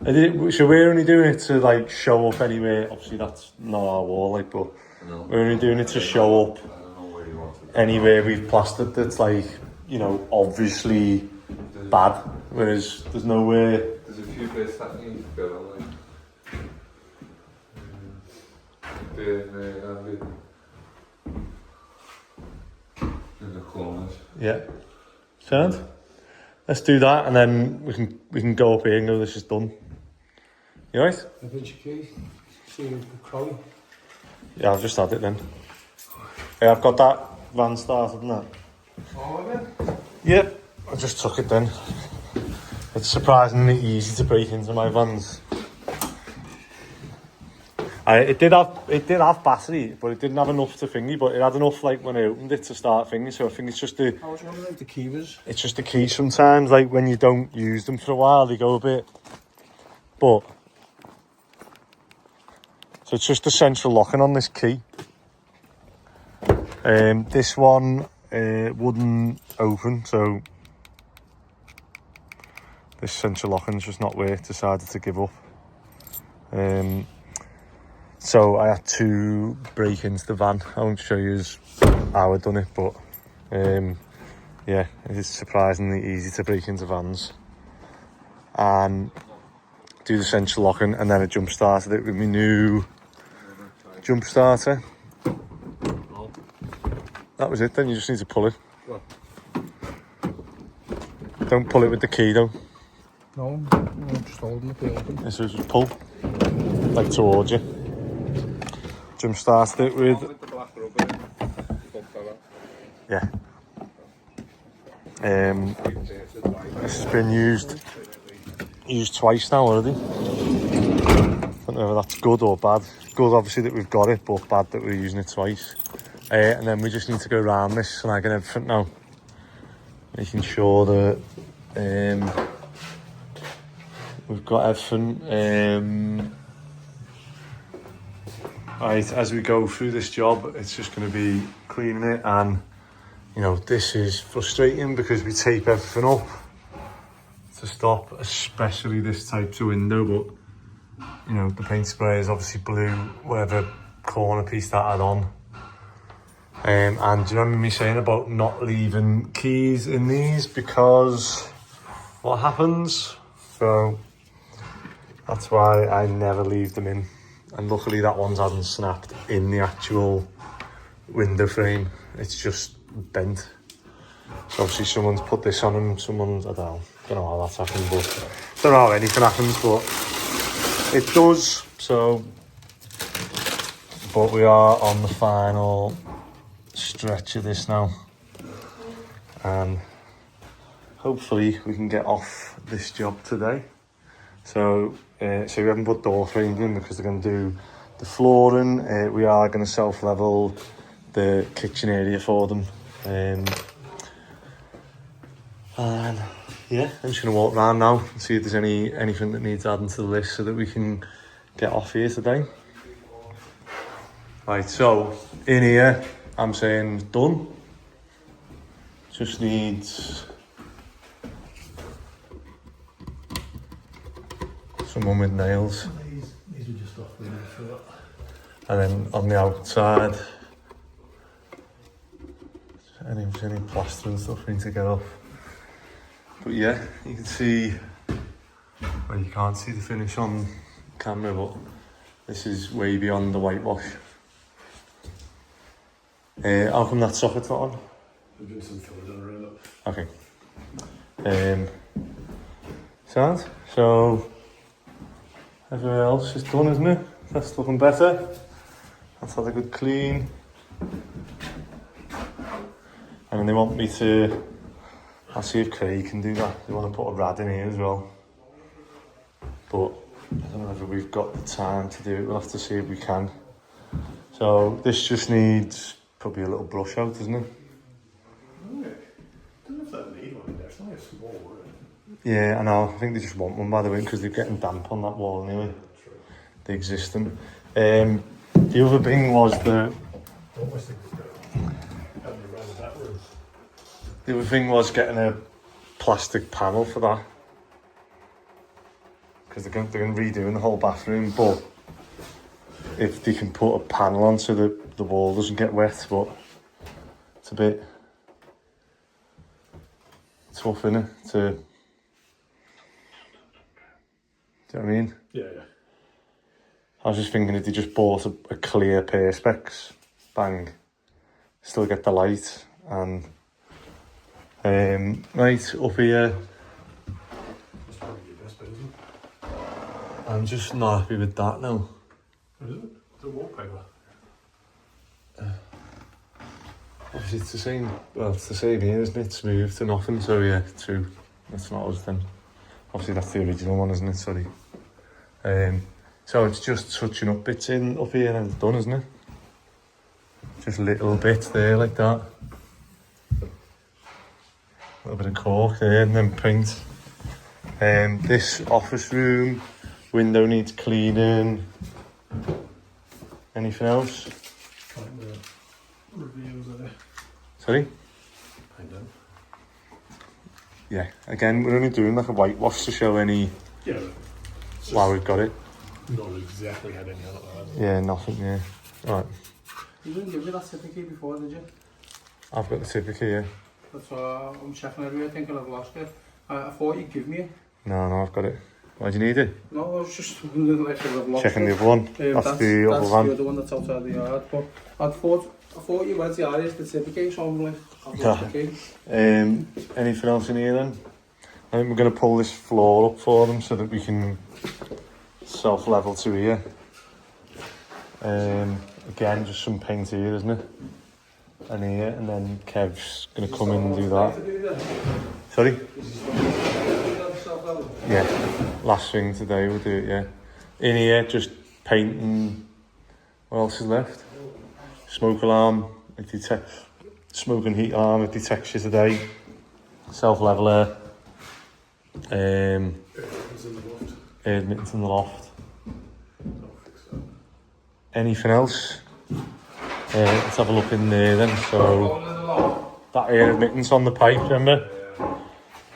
So we're only doing it to like show up anyway. Obviously that's not our wall, like, but No. we're only doing it to show up I don't know where you want it. anywhere we've plastered that's like, you know, obviously bad. Whereas there's nowhere. There's a few bits that need to go on, like. In the corners. Yeah. Sound? Let's do that, and then we can go up here and go, this is done. You alright? Yeah, I've just had it then. Yeah, I've got that van started and that. Yep, I just took it then. It's surprisingly easy to break into my vans. It did have battery, but it didn't have enough to thingy. But it had enough, like, when I opened it to start thingy. So I think it's just the. I was wondering if the key was. It's just the key sometimes. Like when you don't use them for a while, they go a bit. But so it's just the central locking on this key. This one wouldn't open, so this central locking's just not worked. Decided to give up. So I had to break into the van. I won't show you how I've done it, but yeah, it is surprisingly easy to break into vans. And do the central locking, and then I jump started it with my new jump starter. That was it then, you just need to pull it. Don't pull it with the key though. No, I'm just holding it. So just pull, like towards you. Jump started it with, The black rubber. yeah. This has been used twice now already. Don't know whether that's good or bad. Good obviously that we've got it, but bad that we're using it twice. And then we just need to go around this snagging everything now. Making sure that we've got everything. Right, as we go through this job, it's just going to be cleaning it, and you know, this is frustrating because we tape everything up to stop, especially this type of window, but you know, the paint spray is obviously blue, whatever corner piece that I had on. And do you remember me saying about not leaving keys in these because what happens? So that's why I never leave them in. And luckily that one's hadn't snapped in the actual window frame. It's just bent. So obviously someone's put this on and someone's, I don't know how that's happened, but don't know how anything happens, but it does. So, but we are on the final stretch of this now, and hopefully we can get off this job today. So we haven't put door frames in because they're going to do the flooring. We are going to self-level the kitchen area for them. And yeah, I'm just going to walk around now and see if there's anything that needs adding to the list so that we can get off here today. Right, so in here, I'm saying done. Just needs someone with nails. These are just off the foot. And then on the outside, any plaster and stuff we need to get off. But yeah, you can see, well, you can't see the finish on camera, but this is way beyond the whitewash. How come that socket's not on? There's been some filler done around it. Okay. Sound? So everywhere else is done, isn't it? That's looking better. That's had a good clean. And then they want me to, I'll see if Craig can do that. They want to put a rad in here as well. But I don't know whether we've got the time to do it. We'll have to see if we can. So this just needs probably a little brush out, doesn't it? I don't know if that need one in there. It's only a small one. Yeah, I know. I think they just want one, by the way, because they're getting damp on that wall anyway. The existing. The other thing was the. Almost think it's having around that room. The other thing was getting a plastic panel for that. Because they're going to redoing the whole bathroom, but if they can put a panel on so that the wall doesn't get wet, but it's a bit tough, innit? Do you know what I mean? Yeah. I was just thinking if they just bought a clear perspex, bang, still get the light, and right up here, That's probably your best bet, isn't it? I'm just not happy with that now. What is it? It's a wallpaper. Obviously it's the same, well it's the same here, isn't it? Smooth to nothing, so yeah, true. That's not us then. Obviously that's the original one, isn't it? Sorry. So it's just touching up bits in up here and it's done, isn't it? Just little bits there like that. A little bit of cork there and then paint. This office room, window needs cleaning. Anything else? Like the reviews there. Sorry? Paint them. Yeah, again, we're only doing like a whitewash to show any Yeah, but it's why just we've got it. not exactly had any on it. Like that. Yeah, nothing, yeah. Alright, You didn't give me that certificate before, did you? I've got the certificate, yeah. That's why I'm checking everywhere thinking I've lost it. I thought you'd give me it. No, I've got it. Why do you need it? No, I was just wondering like if I've lost Checking it. the other one. That's the other one. That's the other one that's outside the yard. But I thought you went to the RS certificate, so I'm like, I've lost the key. Anything else in here then? I think we're going to pull this floor up for them so that we can self-level to here. Again, just some paint here, isn't it? And here, and then Kev's going to come in and do that. Sorry? Yeah, last thing today we'll do it, yeah. In here, just painting. What else is left? Smoke alarm, it detects. Smoke and heat alarm, it detects you today. Self-leveler. Air admittance in the loft. Anything else? Let's have a look in there then. So that air admittance on the pipe, remember?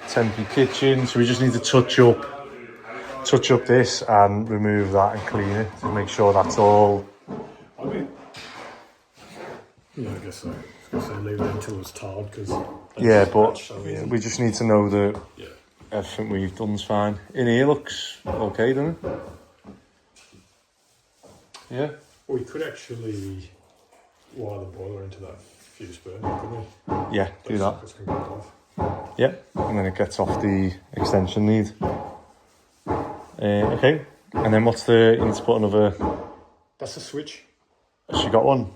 Temporary kitchen. So we just need to touch up this and remove that and clean it to make sure that's all. I mean, yeah, I guess so. I was going to say leave it until it's tiled because. Yeah, but we just need to know that Yeah. everything we've done's fine. In here looks okay, doesn't it? Yeah. We could actually wire the boiler into that fuse burner, couldn't we? Yeah, do that. Sockets can go off. Yeah, and then it gets off the extension lead. Okay, and then what's the, you need to put another, That's a switch. has she got one?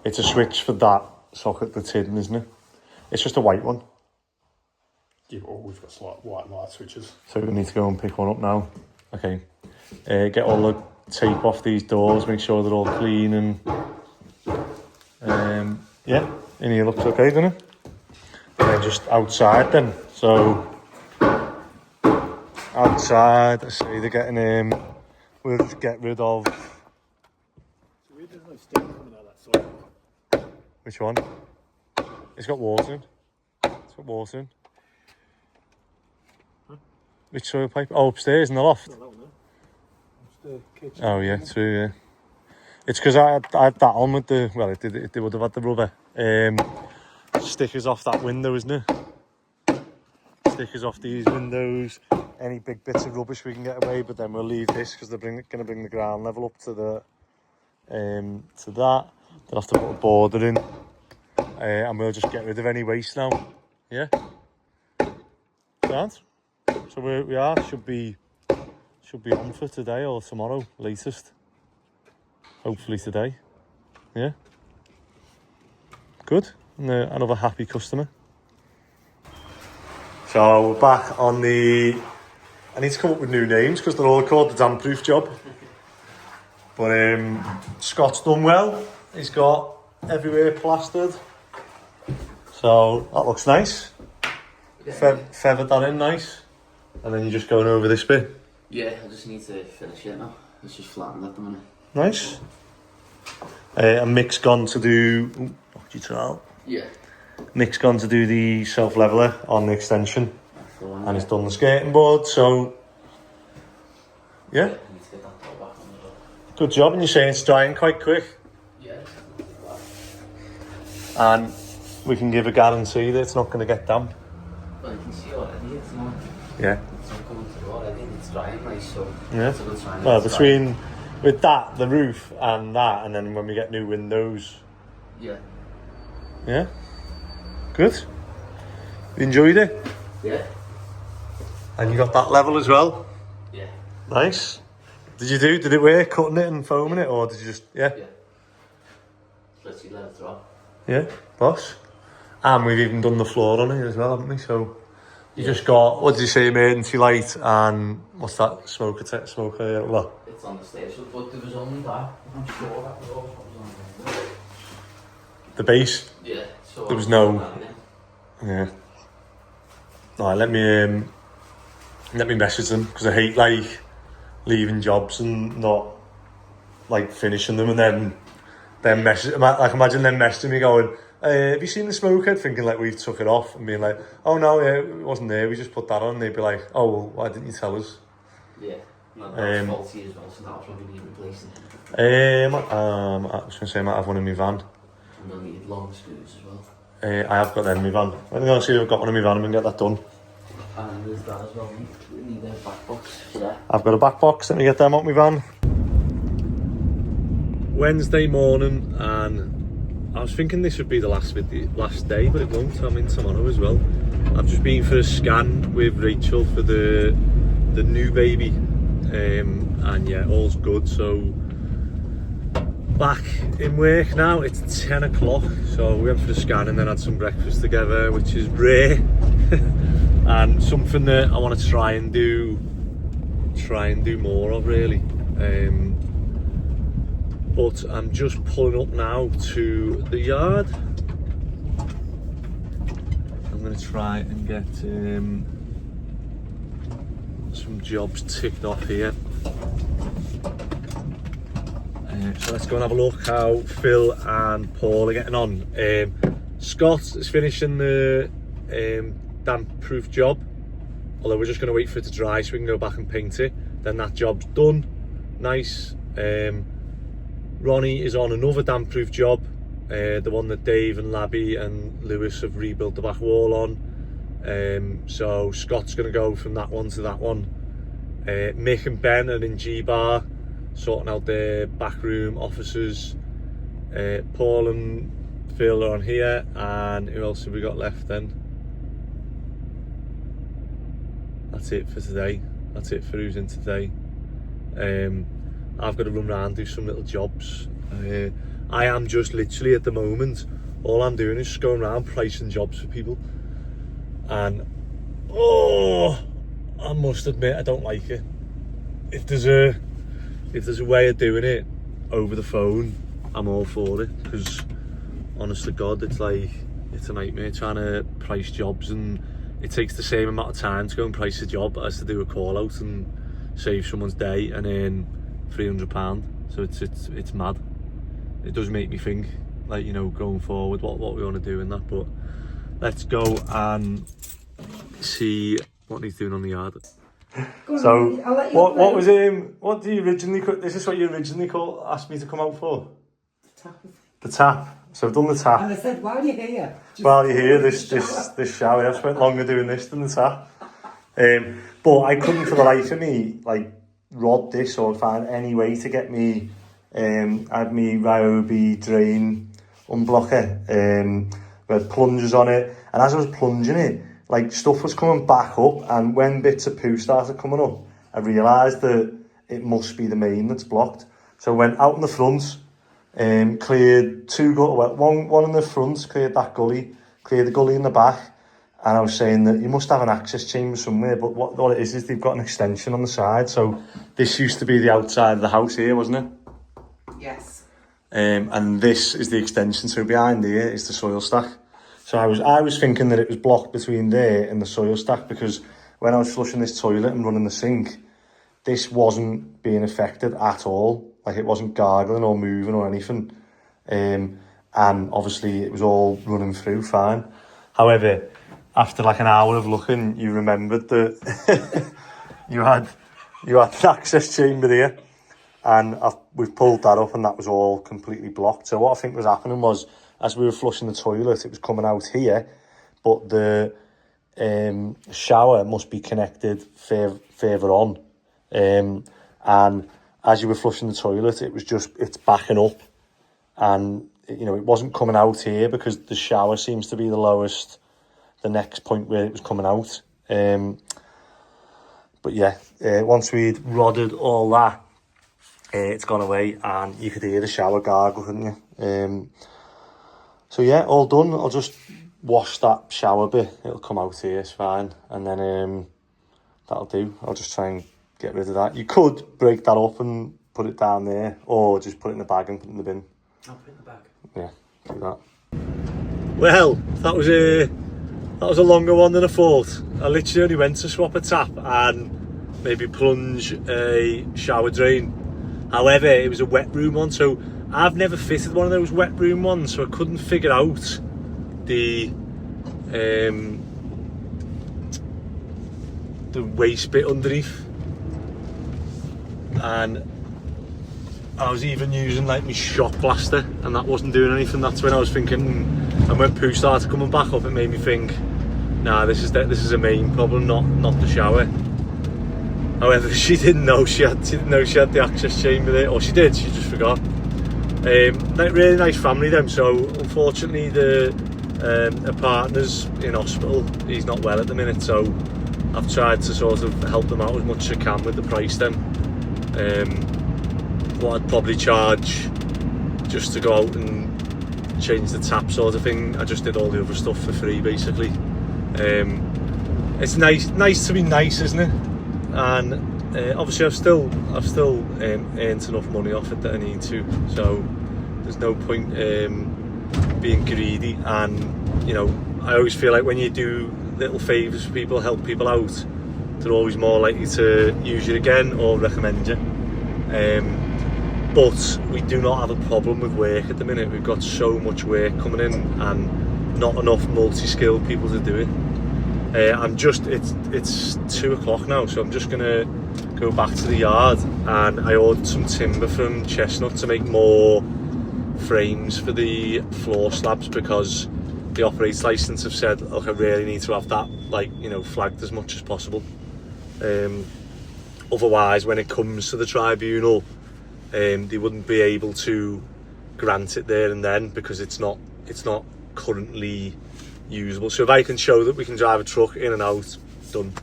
It's a switch for that socket that's hidden, isn't it? It's just a white one. Yeah, but we've got slight white light switches. So we need to go and pick one up now. Okay, get all the tape off these doors, make sure they're all clean and yeah, in here looks okay, doesn't it? And then just outside then, so outside I say they're getting we'll just get rid of, There's no steam coming out of that side. which one? It's got water in. It's got water in. Which soil pipe? Oh, upstairs in the loft. The kitchen. Oh yeah, true, yeah. It's because I had that on with the, well, it would have had the rubber stickers off that window, isn't it? Stickers off these windows, any big bits of rubbish we can get away, but then we'll leave this because they're going to bring the ground level up to the to that. They'll have to put a border in, and we'll just get rid of any waste now. Yeah. Right. So we are should be on for today or tomorrow latest. Hopefully today. Yeah. Good. And, another happy customer. So we're back on the. I need to come up with new names because they're all called the damp proof job. But Scott's done well. He's got everywhere plastered. So that looks nice. Feathered that in nice. And then you're just going over this bit. Yeah, I just need to finish it now. It's just flattened at the minute. Nice. And Mick's gone to do. Yeah. Mick's gone to do the self-leveler on the extension. And he's done the skating board, so. Yeah. I need to get that door back on as well. Good job, and you're saying it's drying quite quick. Yeah. And we can give a guarantee that it's not going to get damp. Well, you can see already, it's not. Yeah. It's not coming through already, it's drying nice, so. Yeah. It's a good sign. Well, between with that, the roof, and that, and then when we get new windows. Yeah. Yeah. Good. You enjoyed it? Yeah. And you got that level as well? Yeah. Nice. Did it work, cutting it and foaming it, or did you just, yeah? Yeah. Let's see, let it drop. Yeah, boss. And we've even done the floor on it as well, haven't we? So you just got, what did you say, emergency light and what's that, smoker, what? It's on the stairs, but there was only that. I'm sure that was all what was on there. The base? Yeah. So There was no. Yeah. Alright, let me message them because I hate like leaving jobs and not like finishing them and then message. Like imagine them messaging me going, "Have you seen the smoke head?" Thinking like we've took it off and being like, "Oh no, yeah, it wasn't there. We just put that on." And they'd be like, "Oh, well, why didn't you tell us?" Yeah. That's faulty as well, so that's what we need replacing. I was going to say I might have one in my van. And they'll need long screws as well. I have got them in my van. I'm going to see if I've got one in my van and we can get that done. And there's that as well. We need a back box for that. I've got a back box. Let me get them out my van. Wednesday morning, and I was thinking this would be the last day, but it won't. I'm in tomorrow as well. I've just been for a scan with Rachel for the new baby, and yeah, all's good. So back in work now. It's 10 o'clock, so we went for the scan and then had some breakfast together, which is rare. And something that I want to try and do more of, really. But I'm just pulling up now to the yard. I'm going to try and get some jobs ticked off here. So let's go and have a look how Phil and Paul are getting on. Scott is finishing the damp proof job, although we're just going to wait for it to dry so we can go back and paint it. Then that job's done. Nice. Ronnie is on another damp proof job, the one that Dave and Labby and Lewis have rebuilt the back wall on. So Scott's going to go from that one to that one. Mick and Ben are in G-Bar sorting out their back room offices. Paul and Phil are on here, and who else have we got left then? That's it for today. That's it for who's in today. I've got to run around, do some little jobs. I am just literally at the moment, all I'm doing is just going around pricing jobs for people. And I must admit I don't like it. If there's a way of doing it over the phone, I'm all for it, because honest to God, it's a nightmare trying to price jobs, and it takes the same amount of time to go and price a job as to do a call out and save someone's day and earn £300. So it's mad. It does make me think, like, you know, going forward what we want to do in that. But let's go and see what he's doing on the yard. So what was what do you originally, this is what you originally asked me to come out for? The tap. So I've done the tap. And I said, while you're here, while you're here, this shower, I've spent longer doing this than the tap. But I couldn't for the life of me like rod this or find any way to get me I had my Ryobi drain unblocker, with plungers on it, and as I was plunging it, like stuff was coming back up, and when bits of poo started coming up, I realised that it must be the main that's blocked. So I went out in the front, cleared one in the front, cleared that gully, cleared the gully in the back, and I was saying that you must have an access chamber somewhere, but what it is they've got an extension on the side. So this used to be the outside of the house here, wasn't it? Yes. And this is the extension, so behind here is the soil stack. So I was thinking that it was blocked between there and the soil stack, because when I was flushing this toilet and running the sink, this wasn't being affected at all. Like, it wasn't gargling or moving or anything. And obviously it was all running through fine. However, after like an hour of looking, you remembered that you had an access chamber here, and we've pulled that up, and that was all completely blocked. So what I think was happening was, as we were flushing the toilet, it was coming out here, but the shower must be connected further on. And as you were flushing the toilet, it's backing up, and you know, it wasn't coming out here because the shower seems to be the lowest, the next point where it was coming out. But yeah, once we'd rodded all that, it's gone away, and you could hear the shower gargle, couldn't you? So yeah, all done. I'll just wash that shower bit, it'll come out here, it's fine, and then that'll do. I'll just try and get rid of that. You could break that up and put it down there, or just put it in the bag and put it in the bin. I'll put it in the bag. Yeah, do that. Well, that was a longer one than I thought. I literally only went to swap a tap and maybe plunge a shower drain. However, it was a wet room one, so I've never fitted one of those wet room ones, so I couldn't figure out the waste bit underneath. And I was even using like my shop blaster, and that wasn't doing anything. That's when I was thinking, and when poo started coming back up, it made me think, nah, this is a main problem, not the shower. However, she didn't know she had the access chamber there, or she did, she just forgot. Really nice family them. So unfortunately, her partner's in hospital. He's not well at the minute, so I've tried to sort of help them out as much as I can with the price then. What I'd probably charge just to go out and change the tap sort of thing, I just did all the other stuff for free basically. It's nice to be nice, isn't it? And obviously I've still earned enough money off it that I need to, so there's no point being greedy. And you know, I always feel like when you do little favours for people, help people out, they're always more likely to use you again or recommend you. But we do not have a problem with work at the minute. We've got so much work coming in and not enough multi-skilled people to do it. It's 2 o'clock now, so I'm just gonna go back to the yard, and I ordered some timber from Chestnut to make more frames for the floor slabs, because the operator's license have said, look, I really need to have that, like, you know, flagged as much as possible. Otherwise, when it comes to the tribunal, they wouldn't be able to grant it there and then, because it's not currently usable. So if I can show that we can drive a truck in and out, done.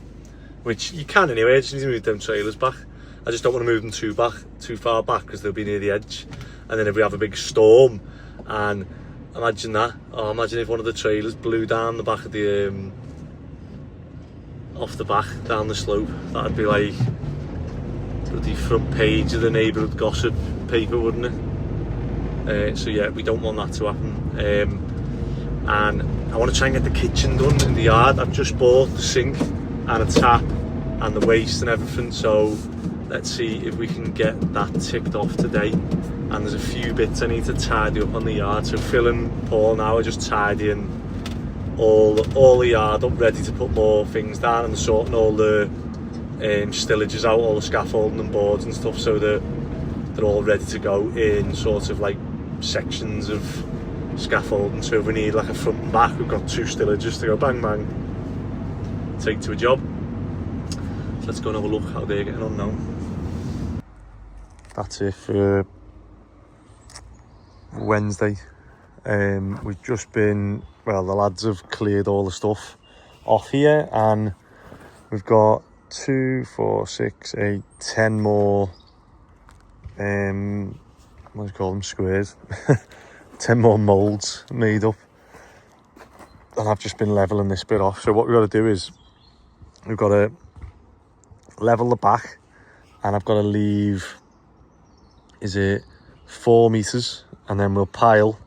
Which you can anyway, I just need to move them trailers back. I just don't want to move them too far back, because they'll be near the edge. And then if we have a big storm, and imagine that, imagine if one of the trailers blew down the back of the off the back down the slope, that'd be like the front page of the neighbourhood gossip paper, wouldn't it? So yeah, we don't want that to happen. And I want to try and get the kitchen done in the yard. I've just bought the sink and a tap and the waste and everything, so let's see if we can get that ticked off today. And there's a few bits I need to tidy up on the yard, so Phil and Paul now are just tidying all the yard up, ready to put more things down, and sorting all the stillages out, all the scaffolding and boards and stuff, so that they're all ready to go in sort of like sections of scaffolding. So if we need like a front and back, we've got 2 stillages to go bang bang, take to a job. So let's go and have a look how they're getting on now. That's it for Wednesday. We've just been, well, the lads have cleared all the stuff off here, and we've got 2, 4, 6, 8, 10 more, what do you call them, squares, 10 more moulds made up, and I've just been levelling this bit off. So what we've got to do is, we've got to level the back, and I've got to leave, is it 4 meters, and then we'll pile,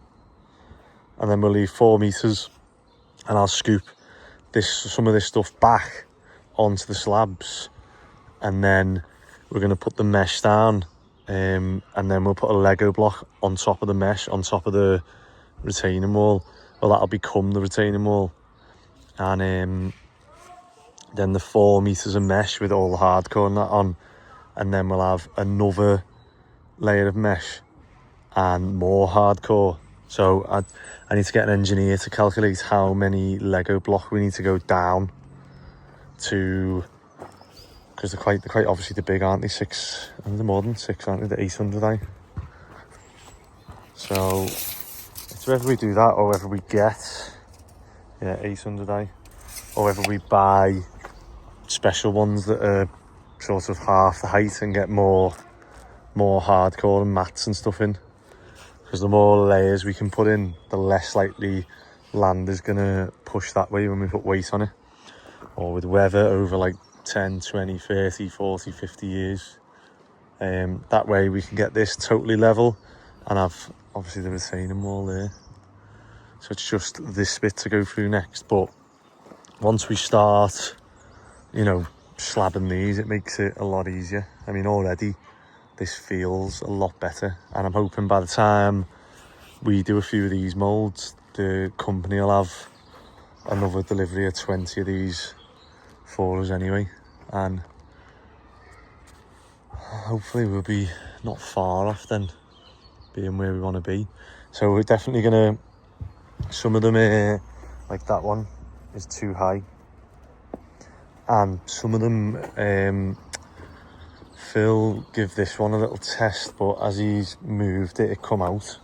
and then we'll leave 4 meters, and I'll scoop some of this stuff back onto the slabs, and then we're going to put the mesh down, and then we'll put a Lego block on top of the mesh, on top of the retaining wall. Well, that'll become the retaining wall, and then the 4 meters of mesh with all the hardcore and that on, and then we'll have another layer of mesh and more hardcore. So I need to get an engineer to calculate how many Lego block we need to go down to, because they're quite obviously the big, aren't they? 6, and they're more than 6, aren't they? The 800, eh? So it's whether we do that or whether we get, yeah, 800, eh? Or whether we buy special ones that are sort of half the height and get more hardcore and mats and stuff in. Because the more layers we can put in, the less likely land is going to push that way when we put weight on it. Or with weather over like 10, 20, 30, 40, 50 years. That way we can get this totally level and have obviously the retaining wall there. So it's just this bit to go through next. But once we start, you know, slabbing these, it makes it a lot easier. I mean, already this feels a lot better, and I'm hoping by the time we do a few of these moulds, the company will have another delivery of 20 of these for us anyway, and hopefully we'll be not far off then being where we want to be. So we're definitely gonna, some of them like that one is too high, and some of them Phil give this one a little test, but as he's moved it come out.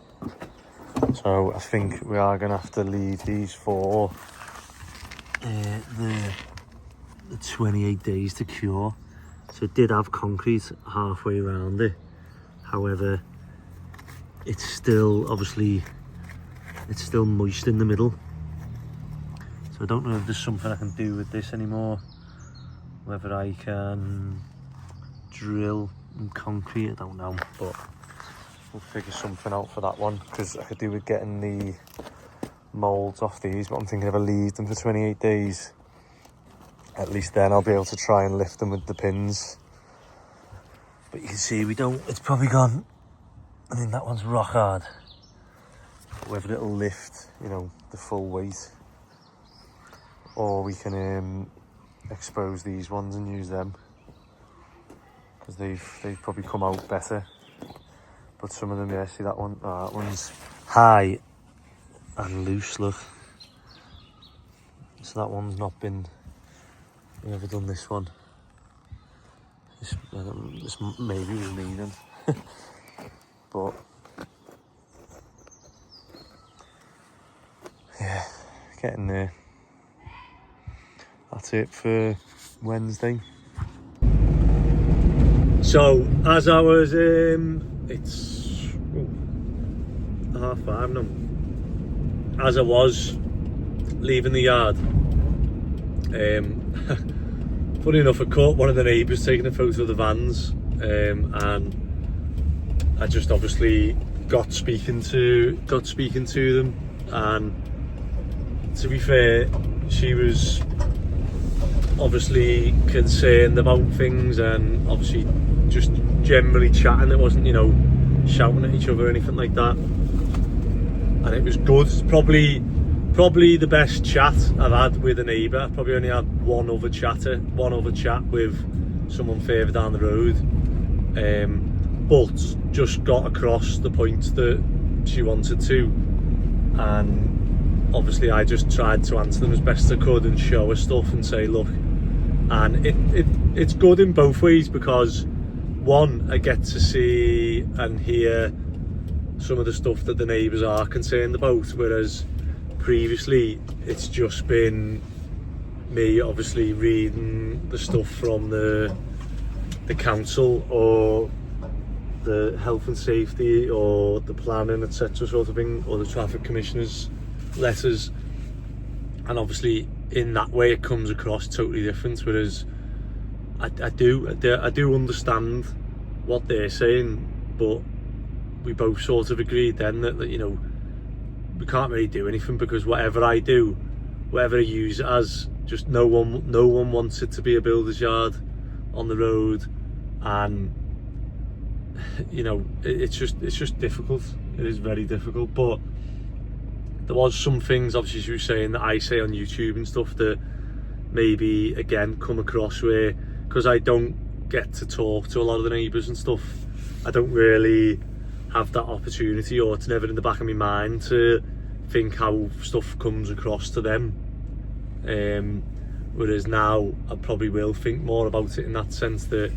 So I think we are going to have to leave these for the 28 days to cure. So it did have concrete halfway around it, however it's still, obviously it's still moist in the middle. So I don't know if there's something I can do with this anymore, whether I can drill in concrete, I don't know, but we'll figure something out for that one, because I could do with getting the moulds off these, but I'm thinking if I leave them for 28 days, at least then I'll be able to try and lift them with the pins. But you can see we don't, it's probably gone, I mean that one's rock hard, but whether it'll lift, you know, the full weight, or we can expose these ones and use them, because they've probably come out better. But some of them, yeah, see that one, that one's high and loose, look. So that one's not been, we've never done this one. This maybe was me then. But yeah, getting there. That's it for Wednesday. So as I was, it's 5:30 now. As I was leaving the yard, funny enough, I caught one of the neighbours taking a photo of the vans, and I just obviously got speaking to them, and to be fair, she was obviously concerned about things, and obviously just generally chatting. It wasn't, you know, shouting at each other or anything like that, and it was good. It's probably the best chat I've had with a neighbour. I've probably only had one other chat with someone further down the road, but just got across the point that she wanted to, and obviously I just tried to answer them as best I could and show her stuff and say, look, and it's good in both ways, because one, I get to see and hear some of the stuff that the neighbours are concerned about, whereas previously it's just been me obviously reading the stuff from the council or the health and safety or the planning, etc. sort of thing, or the traffic commissioner's letters, and obviously in that way it comes across totally different, whereas I do understand what they're saying, but we both sort of agreed then that you know, we can't really do anything, because whatever I do, whatever I use it as, just no one wants it to be a builder's yard on the road, and you know, it's just difficult. It is very difficult. But there was some things, obviously, as you were saying, that I say on YouTube and stuff that maybe again come across where, because I don't get to talk to a lot of the neighbours and stuff, I don't really have that opportunity, or it's never in the back of my mind to think how stuff comes across to them. Whereas now I probably will think more about it in that sense that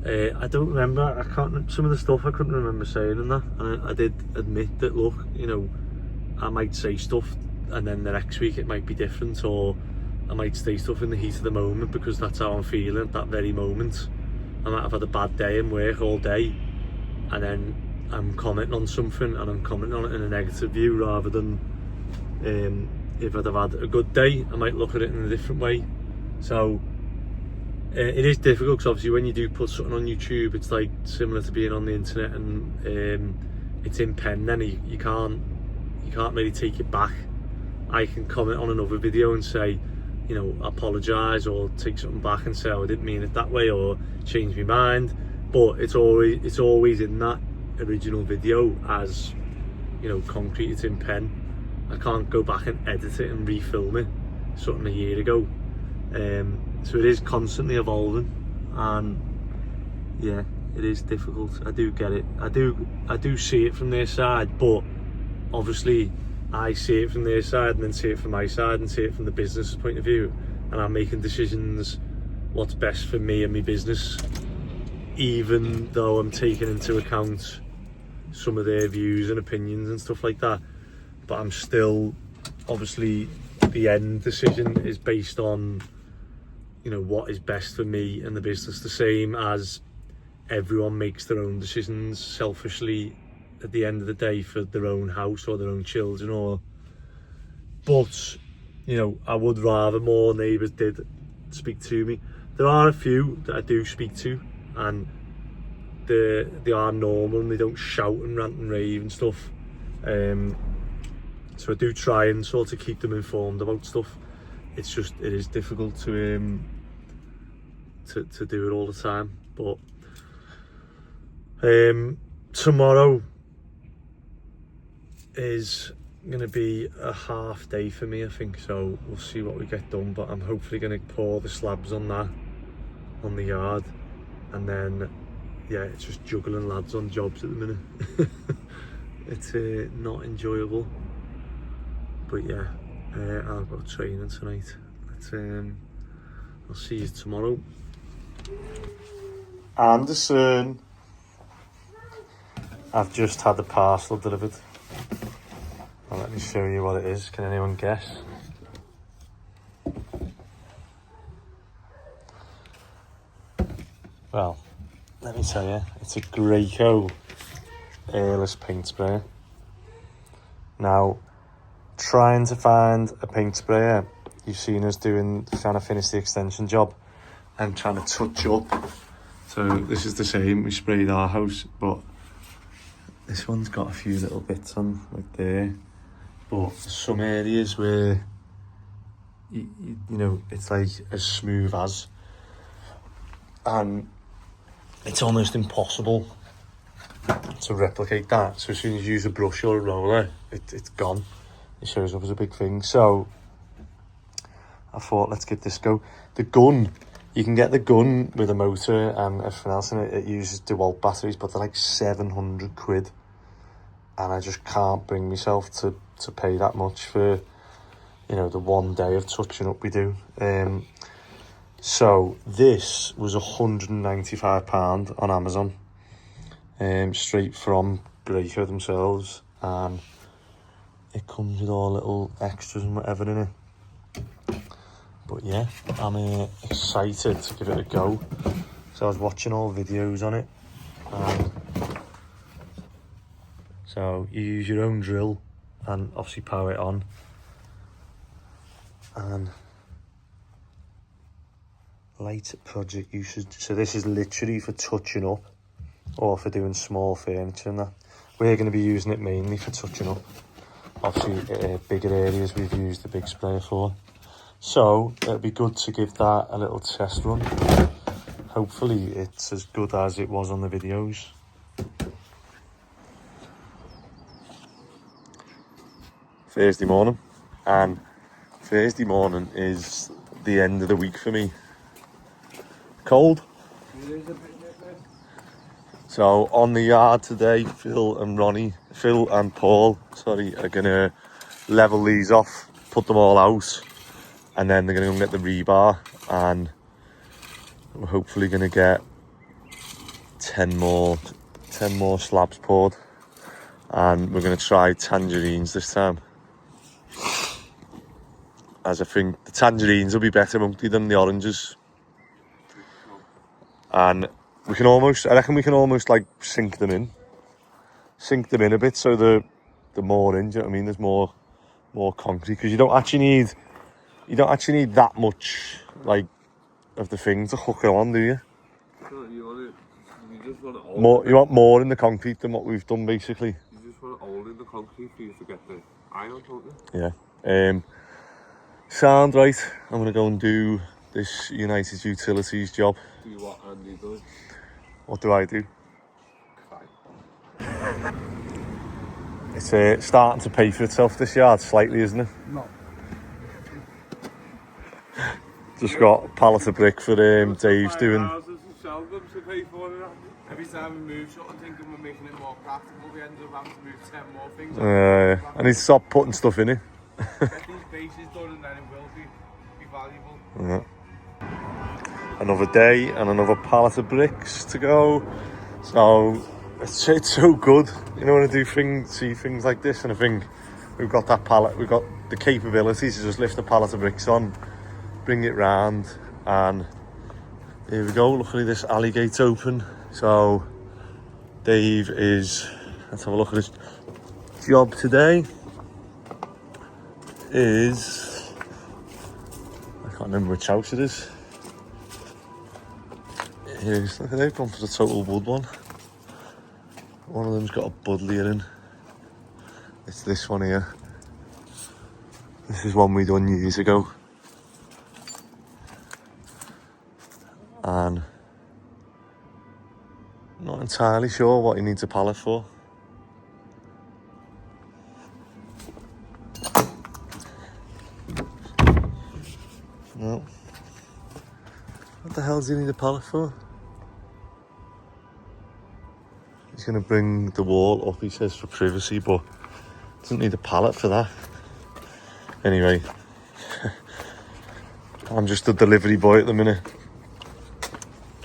I don't remember, I can't, some of the stuff I couldn't remember saying in that, and I did admit that, look, you know, I might say stuff and then the next week it might be different, or I might say stuff in the heat of the moment because that's how I'm feeling at that very moment. I might have had a bad day in work all day, and then I'm commenting on something and I'm commenting on it in a negative view, rather than if I'd have had a good day, I might look at it in a different way. So it is difficult, because obviously when you do put something on YouTube, it's like similar to being on the internet, and it's in pen, then you can't really take it back. I can comment on another video and say, you know, apologise, or take something back and say, oh, I didn't mean it that way, or change my mind, but it's always in that original video as, you know, concrete, it's in pen. I can't go back and edit it and refilm it something a year ago. So it is constantly evolving, and yeah, it is difficult. I do get it. I do see it from their side, but obviously I see it from their side and then see it from my side and see it from the business's point of view, and I'm making decisions what's best for me and my business, even though I'm taking into account some of their views and opinions and stuff like that. But I'm still, obviously, the end decision is based on, you know, what is best for me and the business, the same as everyone makes their own decisions selfishly at the end of the day for their own house or their own children, or, but you know, I would rather more neighbours did speak to me. There are a few that I do speak to, and they are normal and they don't shout and rant and rave and stuff, so I do try and sort of keep them informed about stuff. It's just, it is difficult to do it all the time. But tomorrow is gonna be a half day for me, I think, so we'll see what we get done, but I'm hopefully gonna pour the slabs on that, on the yard, and then yeah, it's just juggling lads on jobs at the minute. It's not enjoyable, but yeah, I've got training tonight. I'll see you tomorrow. Anderson, I've just had the parcel delivered. Well, let me show you what it is. Can anyone guess? Well, let me tell you, it's a Graco airless paint sprayer. Now, trying to find a paint sprayer, you've seen us trying to finish the extension job and trying to touch up. So this is the same, we sprayed our house, but this one's got a few little bits on, like there. But some areas where, you know, it's like as smooth as, and it's almost impossible to replicate that. So as soon as you use a brush or a roller, it's gone. It shows up as a big thing. So I thought, let's give this a go. The gun, you can get the gun with a motor and everything else in it. It uses DeWalt batteries, but they're like 700 quid. And I just can't bring myself to pay that much for, you know, the one day of touching up we do. So this was £195 on Amazon, straight from breaker themselves, and it comes with all little extras and whatever in it. But yeah, I'm excited to give it a go. So I was watching all videos on it, and so you use your own drill and obviously power it on, and light project usage. So this is literally for touching up or for doing small furniture and that. We're going to be using it mainly for touching up. Obviously bigger areas we've used the big sprayer for. So it'll be good to give that a little test run. Hopefully it's as good as it was on the videos. Thursday morning, and Thursday morning is the end of the week for me. Cold. So on the yard today, Phil and Paul, are gonna level these off, put them all out, and then they're gonna go and get the rebar, and we're hopefully gonna get 10 more slabs poured, and we're gonna try tangerines this time. As I think the tangerines will be better, won't they, than the oranges. And I reckon we can almost like sink them in a bit, so the more in, do you know what I mean? There's more concrete, because you don't actually need that much like of the thing to hook it on, do you? You just want it More, you want more in the concrete than what we've done, basically. You just want it all in the concrete for you to get the iron, don't you? Yeah. Sound right. I'm gonna go and do this United Utilities job. Do what Andy does. What do I do? Fine. It's starting to pay for itself this yard slightly, isn't it? No. Just got a pallet of brick for Dave's doing. Every time we move something thinking we're making it more practical, we end up having to move 10 more things. I need to stop putting stuff in it. Get these bases done and then it will be valuable. Yeah. Another day and another pallet of bricks to go. So it's so good, you know, when I see things like this, and I think we've got the capabilities to just lift a pallet of bricks on, bring it round, and here we go. Luckily this alley gate's open, so let's have a look at his job today. I can't remember which house it is. Here's, look at they've gone for the total wood one. One of them's got a buddleia in. It's this one here. This is one we done years ago. And not entirely sure what he needs a pallet for. No. What the hell does he need a pallet for? He's going to bring the wall up, he says, for privacy, but doesn't need a pallet for that. Anyway, I'm just a delivery boy at the minute.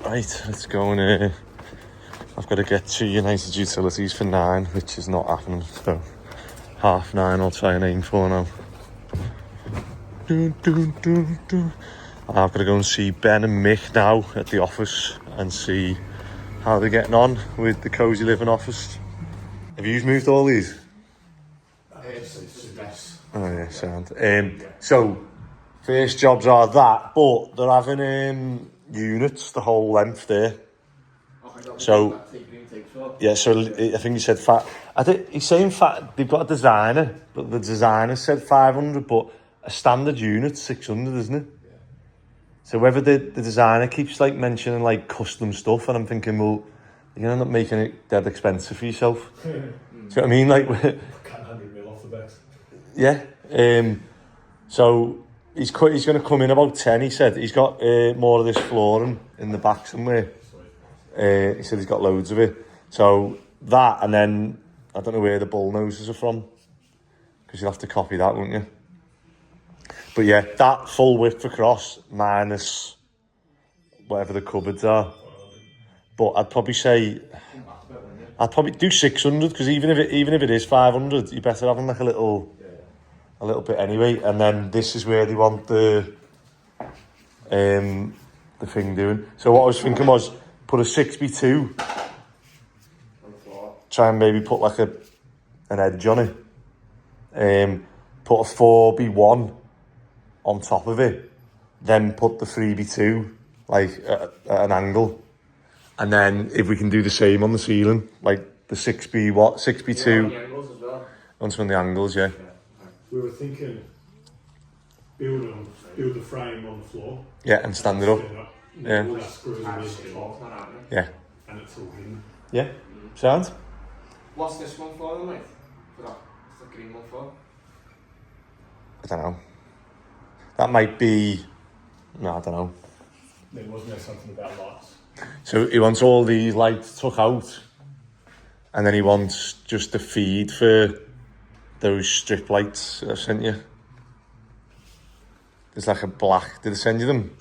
Right, let's go and I've got to get to United Utilities for 9, which is not happening, so 9:30 I'll try and aim for now. I've got to go and see Ben and Mick now at the office and see how they're getting on with the Cozy Living office. Have you moved all these? Oh yeah, sound. So first jobs are that, but they're having units the whole length there. So yeah, so I think he said he's saying they've got a designer, but the designer said 500, but a standard unit's 600, isn't it? Yeah. So whether the designer keeps like mentioning like custom stuff, and I'm thinking, well, you're gonna end up making it dead expensive for yourself. Do you know what I mean? Like, can't 100 mil off the bet. Yeah. So he's going to come in about 10. He said he's got more of this flooring in the back somewhere. He said he's got loads of it. So that, and then I don't know where the bull noses are from, because you'll have to copy that, won't you? But yeah, that full width across minus whatever the cupboards are. But I'd probably say I'd probably do 600 because even if it is 500, you're better having like a little bit anyway. And then this is where they want the thing doing. So what I was thinking was put a 6x2. Try and maybe put like an edge on it. Put a 4x1 on top of it. Then put the 3x2 like at an angle. And then if we can do the same on the ceiling, like the 6x2. The angles as well. Onto the angles, yeah. We were thinking build the frame on the floor. Yeah, and stand it up. Yeah. All that screws are in the top, Yeah. and it's all hidden. Yeah. Sound? What's this one for, then, mate? For that, what's the green one for? I don't know. That might be... No, I don't know. Wasn't there something about lights? So he wants all these lights took out, and then he wants just the feed for those strip lights I sent you. There's like a black... Did I send you them?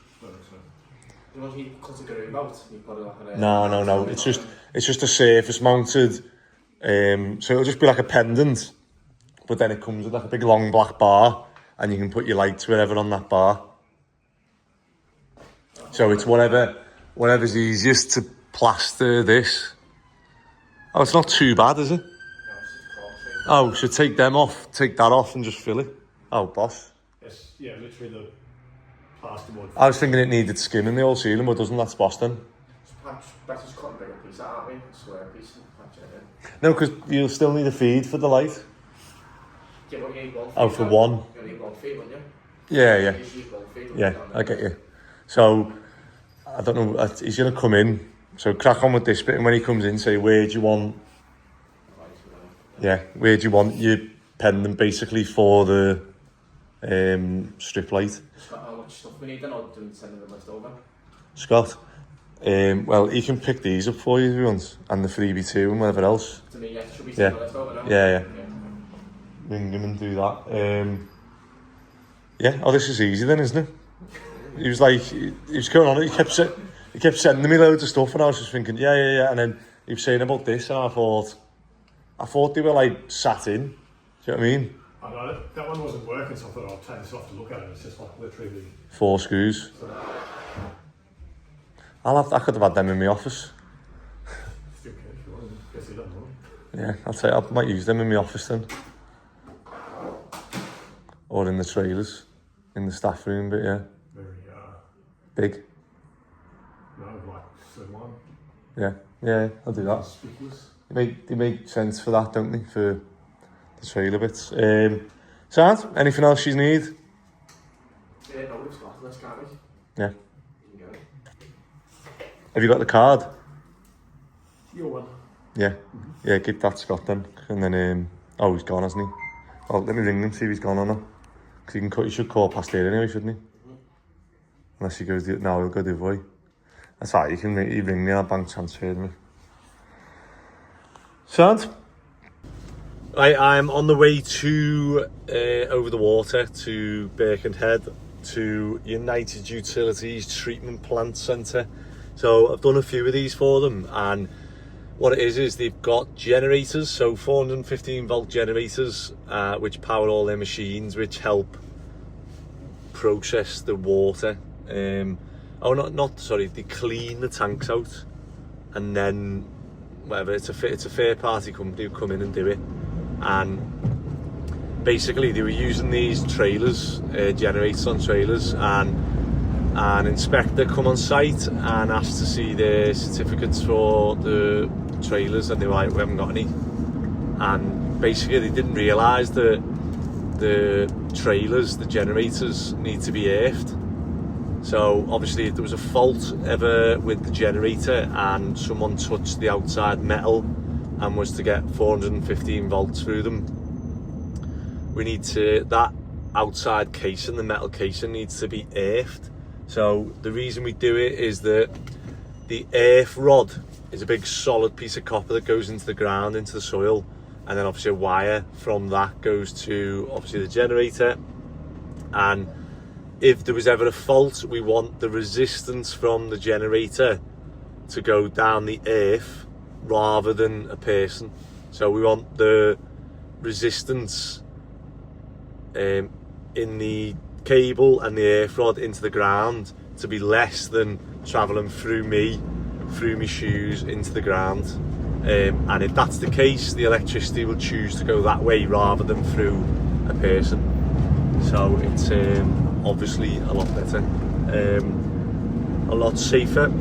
You know, he cut a groove out, he put it like a... No. It's just a surface mounted. So it'll just be like a pendant, but then it comes with like a big long black bar, and you can put your lights wherever on that bar. So it's whatever's easiest to plaster this. Oh, it's not too bad, is it? Oh, so take that off and just fill it. Oh, boss. Yes, yeah, literally the plasterboard. I was thinking it needed skimming the whole ceiling, but doesn't that boss then? Perhaps better just cut a bigger piece out, aren't we? A square piece and patch it in. No, because you'll still need a feed for the light. Yeah, but you need one feed. Oh, for one? You need one feed, wouldn't you? Yeah. You need one feed. Yeah, I get you. So, I don't know, he's going to come in, so crack on with this bit, and when he comes in, say, where do you want your pendant, basically, for the strip light? Scott, how much stuff we need then, or do we send them the list over? Scott? Well, he can pick these up for you if he wants, and the 3x2 and whatever else. To me, yeah. Should we send the list over now? Yeah. Ring him and do that. Oh, this is easy then, isn't it? He was like, he was going on it, he kept sending me loads of stuff, and I was just thinking, yeah, and then he was saying about this, and I thought they were like sat in, do you know what I mean? I know, that one wasn't working, so I thought I'll take this off to look at it, it's just like literally... 4 screws. I could have had them in my office. Still can if you want, guess you don't know. Yeah, I might use them in my office then. Or in the trailers, in the staff room, but yeah. Very, big. no, like slim one. Yeah, I'll do that. Conspicuous. They make sense for that, don't they? For the trailer bits. Sound? Anything else you need? Yeah, no, we've got this, can't we? Yeah. You can go. Have you got the card? Your one. Yeah. Yeah, give that Scott then. And then, he's gone, hasn't he? Well, let me ring him, see if he's gone or not. Because he should call past here anyway, shouldn't he? Unless he goes, he'll go the other way. That's right, you ring me, I'll bank transfer me. Sound? I'm on the way to, over the water, to Birkenhead, to United Utilities Treatment Plant Centre. So I've done a few of these for them, and what it is they've got generators, so 415 volt generators, which power all their machines, which help process the water. They clean the tanks out, and then whatever, it's a third party company who come in and do it. And basically they were using these trailers, generators on trailers, and an inspector come on site and asked to see their certificates for the trailers, and they were like, we haven't got any. And basically they didn't realise that the trailers, the generators, need to be earthed. So obviously if there was a fault ever with the generator and someone touched the outside metal and was to get 415 volts through them, that outside casing, the metal casing, needs to be earthed. So the reason we do it is that the earth rod is a big solid piece of copper that goes into the ground, into the soil, and then obviously a wire from that goes to obviously the generator. And if there was ever a fault, we want the resistance from the generator to go down the earth rather than a person. So we want the resistance in the cable and the earth rod into the ground to be less than travelling through my shoes into the ground. And if that's the case, the electricity will choose to go that way rather than through a person. So it's obviously a lot better, a lot safer.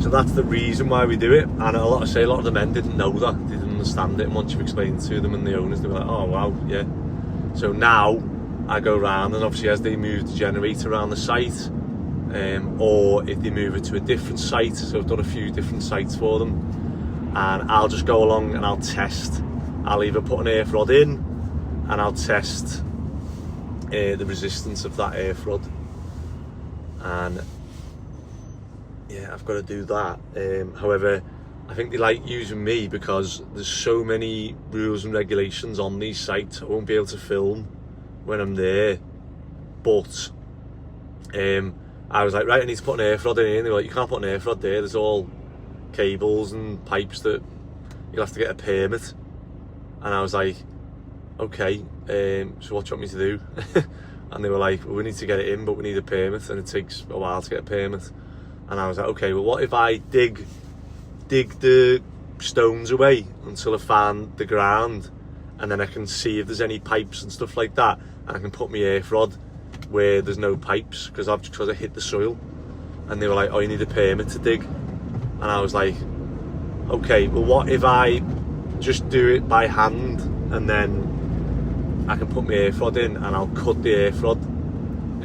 So that's the reason why we do it. And a lot of the men didn't know that, they didn't understand it. And once you've explained to them and the owners, they were like, oh wow, yeah. So now I go around, and obviously as they move the generator around the site, or if they move it to a different site, so I've done a few different sites for them, and I'll just go along and I'll test. I'll either put an earth rod in and I'll test the resistance of that earth rod, and yeah, I've got to do that. However, I think they like using me because there's so many rules and regulations on these sites. I won't be able to film when I'm there, but I was like, right, I need to put an earth rod in here, and they were like, you can't put an earth rod there, there's all cables and pipes that you'll have to get a permit. And I was like, okay, so what do you want me to do? And they were like, well, we need to get it in, but we need a permit, and it takes a while to get a permit. And I was like, okay, well, what if I dig the stones away until I find the ground, and then I can see if there's any pipes and stuff like that, and I can put my earth rod where there's no pipes because I hit the soil. And they were like, oh, you need a permit to dig. And I was like, okay, well, what if I just do it by hand, and then I can put my earth rod in and I'll cut the earth rod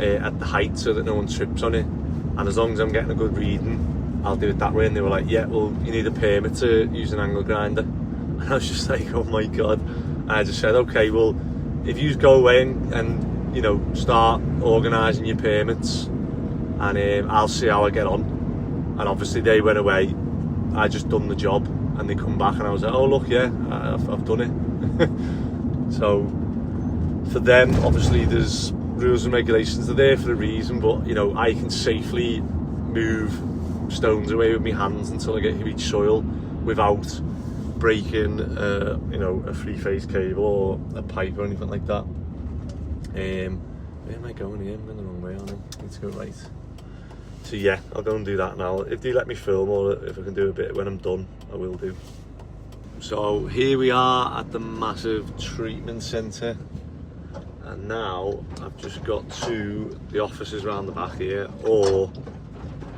at the height so that no one trips on it, and as long as I'm getting a good reading, I'll do it that way. And they were like, yeah, well, you need a permit to use an angle grinder. And I was just like, oh my god. And I just said, okay, well, if you go away and you know, start organising your permits, and I'll see how I get on. And obviously they went away, I just done the job, and they come back and I was like, oh look, yeah, I've done it. So for them, obviously there's rules and regulations, they're there for a reason, but you know, I can safely move stones away with my hands until I get to each soil without breaking you know, a three-phase cable or a pipe or anything like that. Where am I going here? I'm in the wrong way, aren't I? I need to go right. So yeah, I'll go and do that now. If they let me film, or if I can do a bit when I'm done, I will do. So here we are at the massive treatment centre, and now I've just got to the offices around the back here, or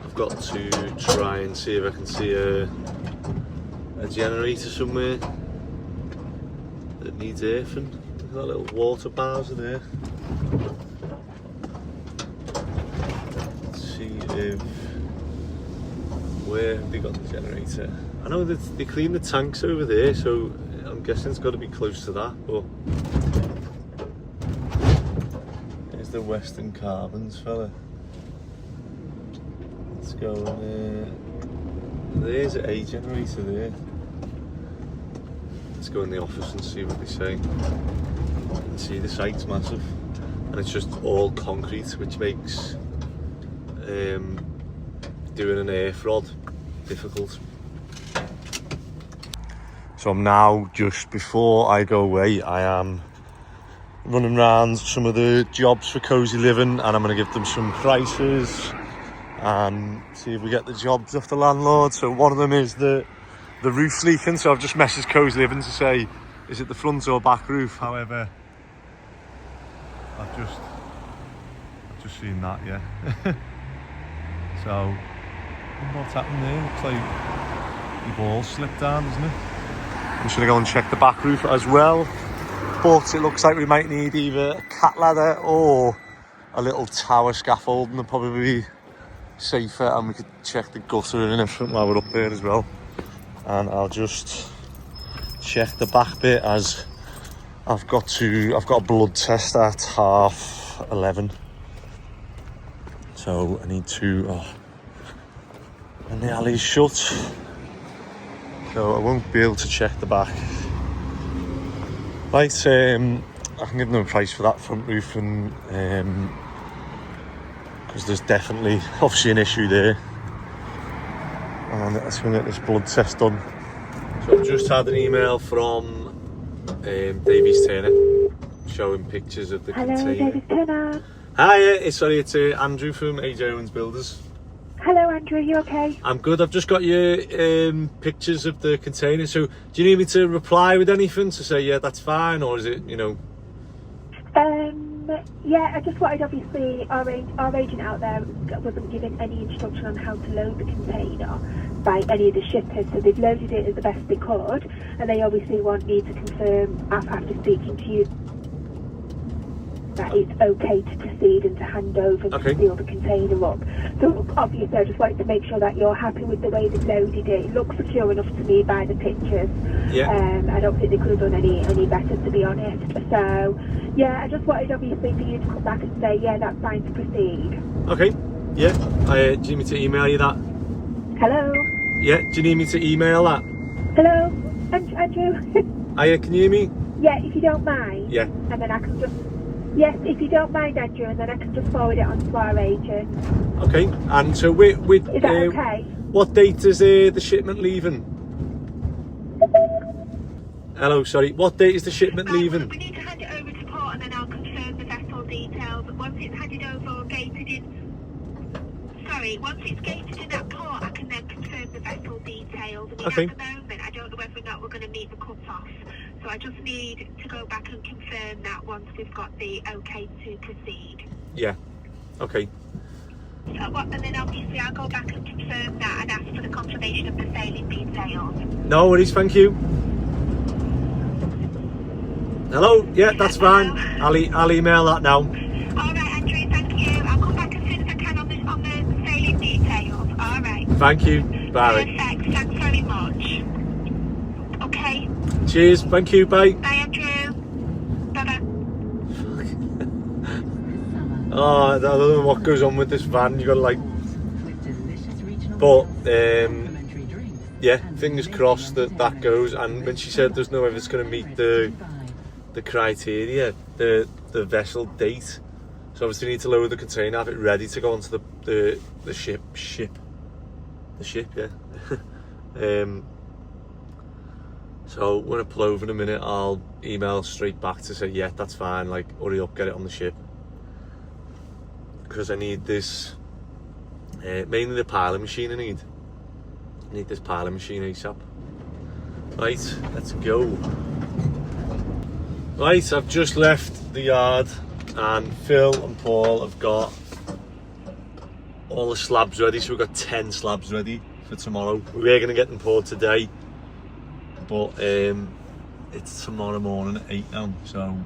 I've got to try and see if I can see a generator somewhere that needs earthing. Look at that little water bars in there. Let's see if, where have they got the generator? I know that they clean the tanks over there, so I'm guessing it's got to be close to that, but there's the Western Carbons fella. Let's go and there's a generator there. Let's go in the office and see what they say. You can see the site's massive, and it's just all concrete, which makes doing an earth rod difficult. So I'm now, just before I go away, I am running around some of the jobs for Cozy Living, and I'm going to give them some prices and see if we get the jobs off the landlord. So one of them is the roof's leaking, so I've just messaged Cozy Living to say, is it the front or back roof? However, I've just seen that, yeah. So, I wonder what's happened there. Looks like the ball slipped down, doesn't it? I'm just going to go and check the back roof as well. But it looks like we might need either a cat ladder or a little tower scaffold, and they'll probably be safer, and we could check the gutter and everything while we're up there as well. And I'll just check the back bit, as I've got a blood test at 11:30. So I need to, and the alley's shut, so I won't be able to check the back. Right, I can give them a price for that front roof, and because there's definitely obviously an issue there. And let's go get this blood test done, So I've just had an email from Davies Turner showing pictures of the container. Davies Turner. Hi, it's Andrew from AJ Owens Builders. Hello Andrew, you okay? I'm good. I've just got your pictures of the container. So do you need me to reply with anything to say, yeah, that's fine, or is it, you know? Yeah, I just wanted, obviously, our agent out there wasn't given any instruction on how to load the container by any of the shippers, so they've loaded it as the best they could, and they obviously want me to confirm after speaking to you that it's okay to proceed and to hand over and seal the container up. So obviously I just wanted to make sure that you're happy with the way they've loaded it. It looks secure enough to me by the pictures. Yeah. I don't think they could have done any better, to be honest. So yeah, I just wanted obviously for you to come back and say, yeah, that's fine to proceed. Okay, yeah. Do you need me to email you that? Hello? Yeah, do you need me to email that? Hello? Andrew? Hiya, can you hear me? Yeah, if you don't mind. Yeah. And then I can just... Yes, if you don't mind, Andrew, and then I can just forward it on to our agent. Okay, and so with is that okay? What date is the shipment leaving? Hello, sorry. What date is the shipment leaving? We need to hand it over to port, and then I'll confirm the vessel details. Once it's handed over or gated in... Sorry, once it's gated in at port, I can then confirm the vessel details. I mean, Okay. at the moment, I don't know whether or not we're going to meet the cut-off. So I just need to go back and confirm that once we've got the okay to proceed. Yeah. Okay. And then obviously I'll go back and confirm that and ask for the confirmation of the sailing details. No worries, thank you. Hello? Yeah, that's fine. I'll email that now. Alright Andrew, thank you. I'll come back as soon as I can on the sailing details. Alright. Thank you. Bye. Perfect, thanks very much. Okay. Cheers, thank you, bye. Bye Andrew. Bye bye. Oh, I don't know what goes on with this van. You got to like... But, yeah, fingers crossed that goes. And when she said there's no way it's going to meet the criteria, the vessel date, so obviously you need to load the container, have it ready to go onto the ship, yeah. So when I pull over in a minute, I'll email straight back to say, yeah, that's fine, like, hurry up, get it on the ship. Because I need this, mainly the piling machine I need this piling machine ASAP. Right, let's go. Right, I've just left the yard and Phil and Paul have got all the slabs ready, so we've got 10 slabs ready for tomorrow. We were going to get them poured today, but it's tomorrow morning at 8 now, so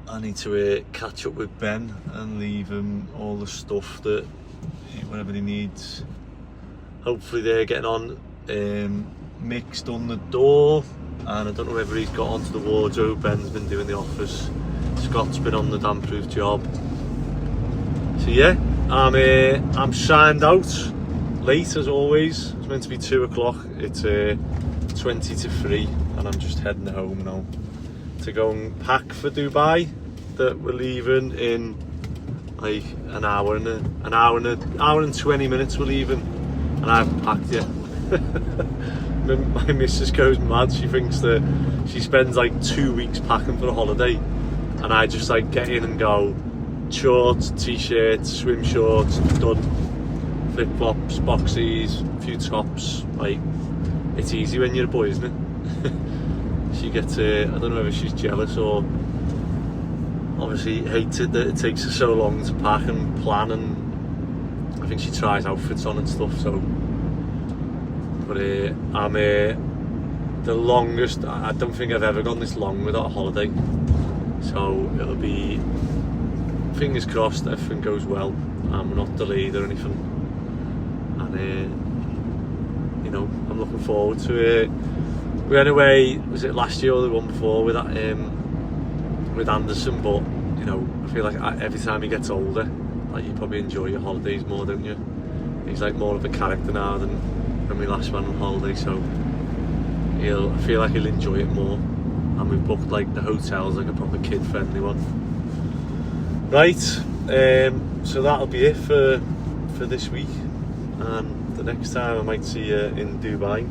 I need to catch up with Ben and leave him all the stuff that whatever he needs. Hopefully they're getting on. Mick's done the door, and I don't know whether he's got onto the wardrobe. Ben's been doing the office. Scott's been on the damp-proof job. So yeah, I'm signed out late as always. It's meant to be 2 o'clock. It's 20 to 3, and I'm just heading home now to go and pack for Dubai. That we're leaving in like an hour and 20 minutes. We're leaving, and I haven't packed yet. My missus goes mad. She thinks that she spends like 2 weeks packing for a holiday, and I just like get in and go shorts, t-shirts, swim shorts, done, flip-flops, boxies, a few tops. Like, it's easy when you're a boy, isn't it? She gets I don't know whether she's jealous or obviously hates it that it takes her so long to pack and plan, and I think she tries outfits on and stuff. So but I'm the longest, I don't think I've ever gone this long without a holiday, so it'll be, fingers crossed everything goes well and we're not delayed or anything, and you know, I'm looking forward to it. We went away, was it last year or the one before, with Anderson, but you know, I feel like every time he gets older, like, you probably enjoy your holidays more, don't you? He's like more of a character now than when we last went on holiday, so I feel like he'll enjoy it more. And we've booked like the hotels like a proper kid-friendly one. Right, so that'll be it for this week, and the next time I might see you in Dubai.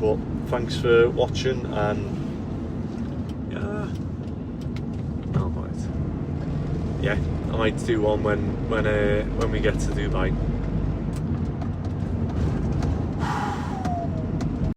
But thanks for watching, and I might do one when we get to Dubai.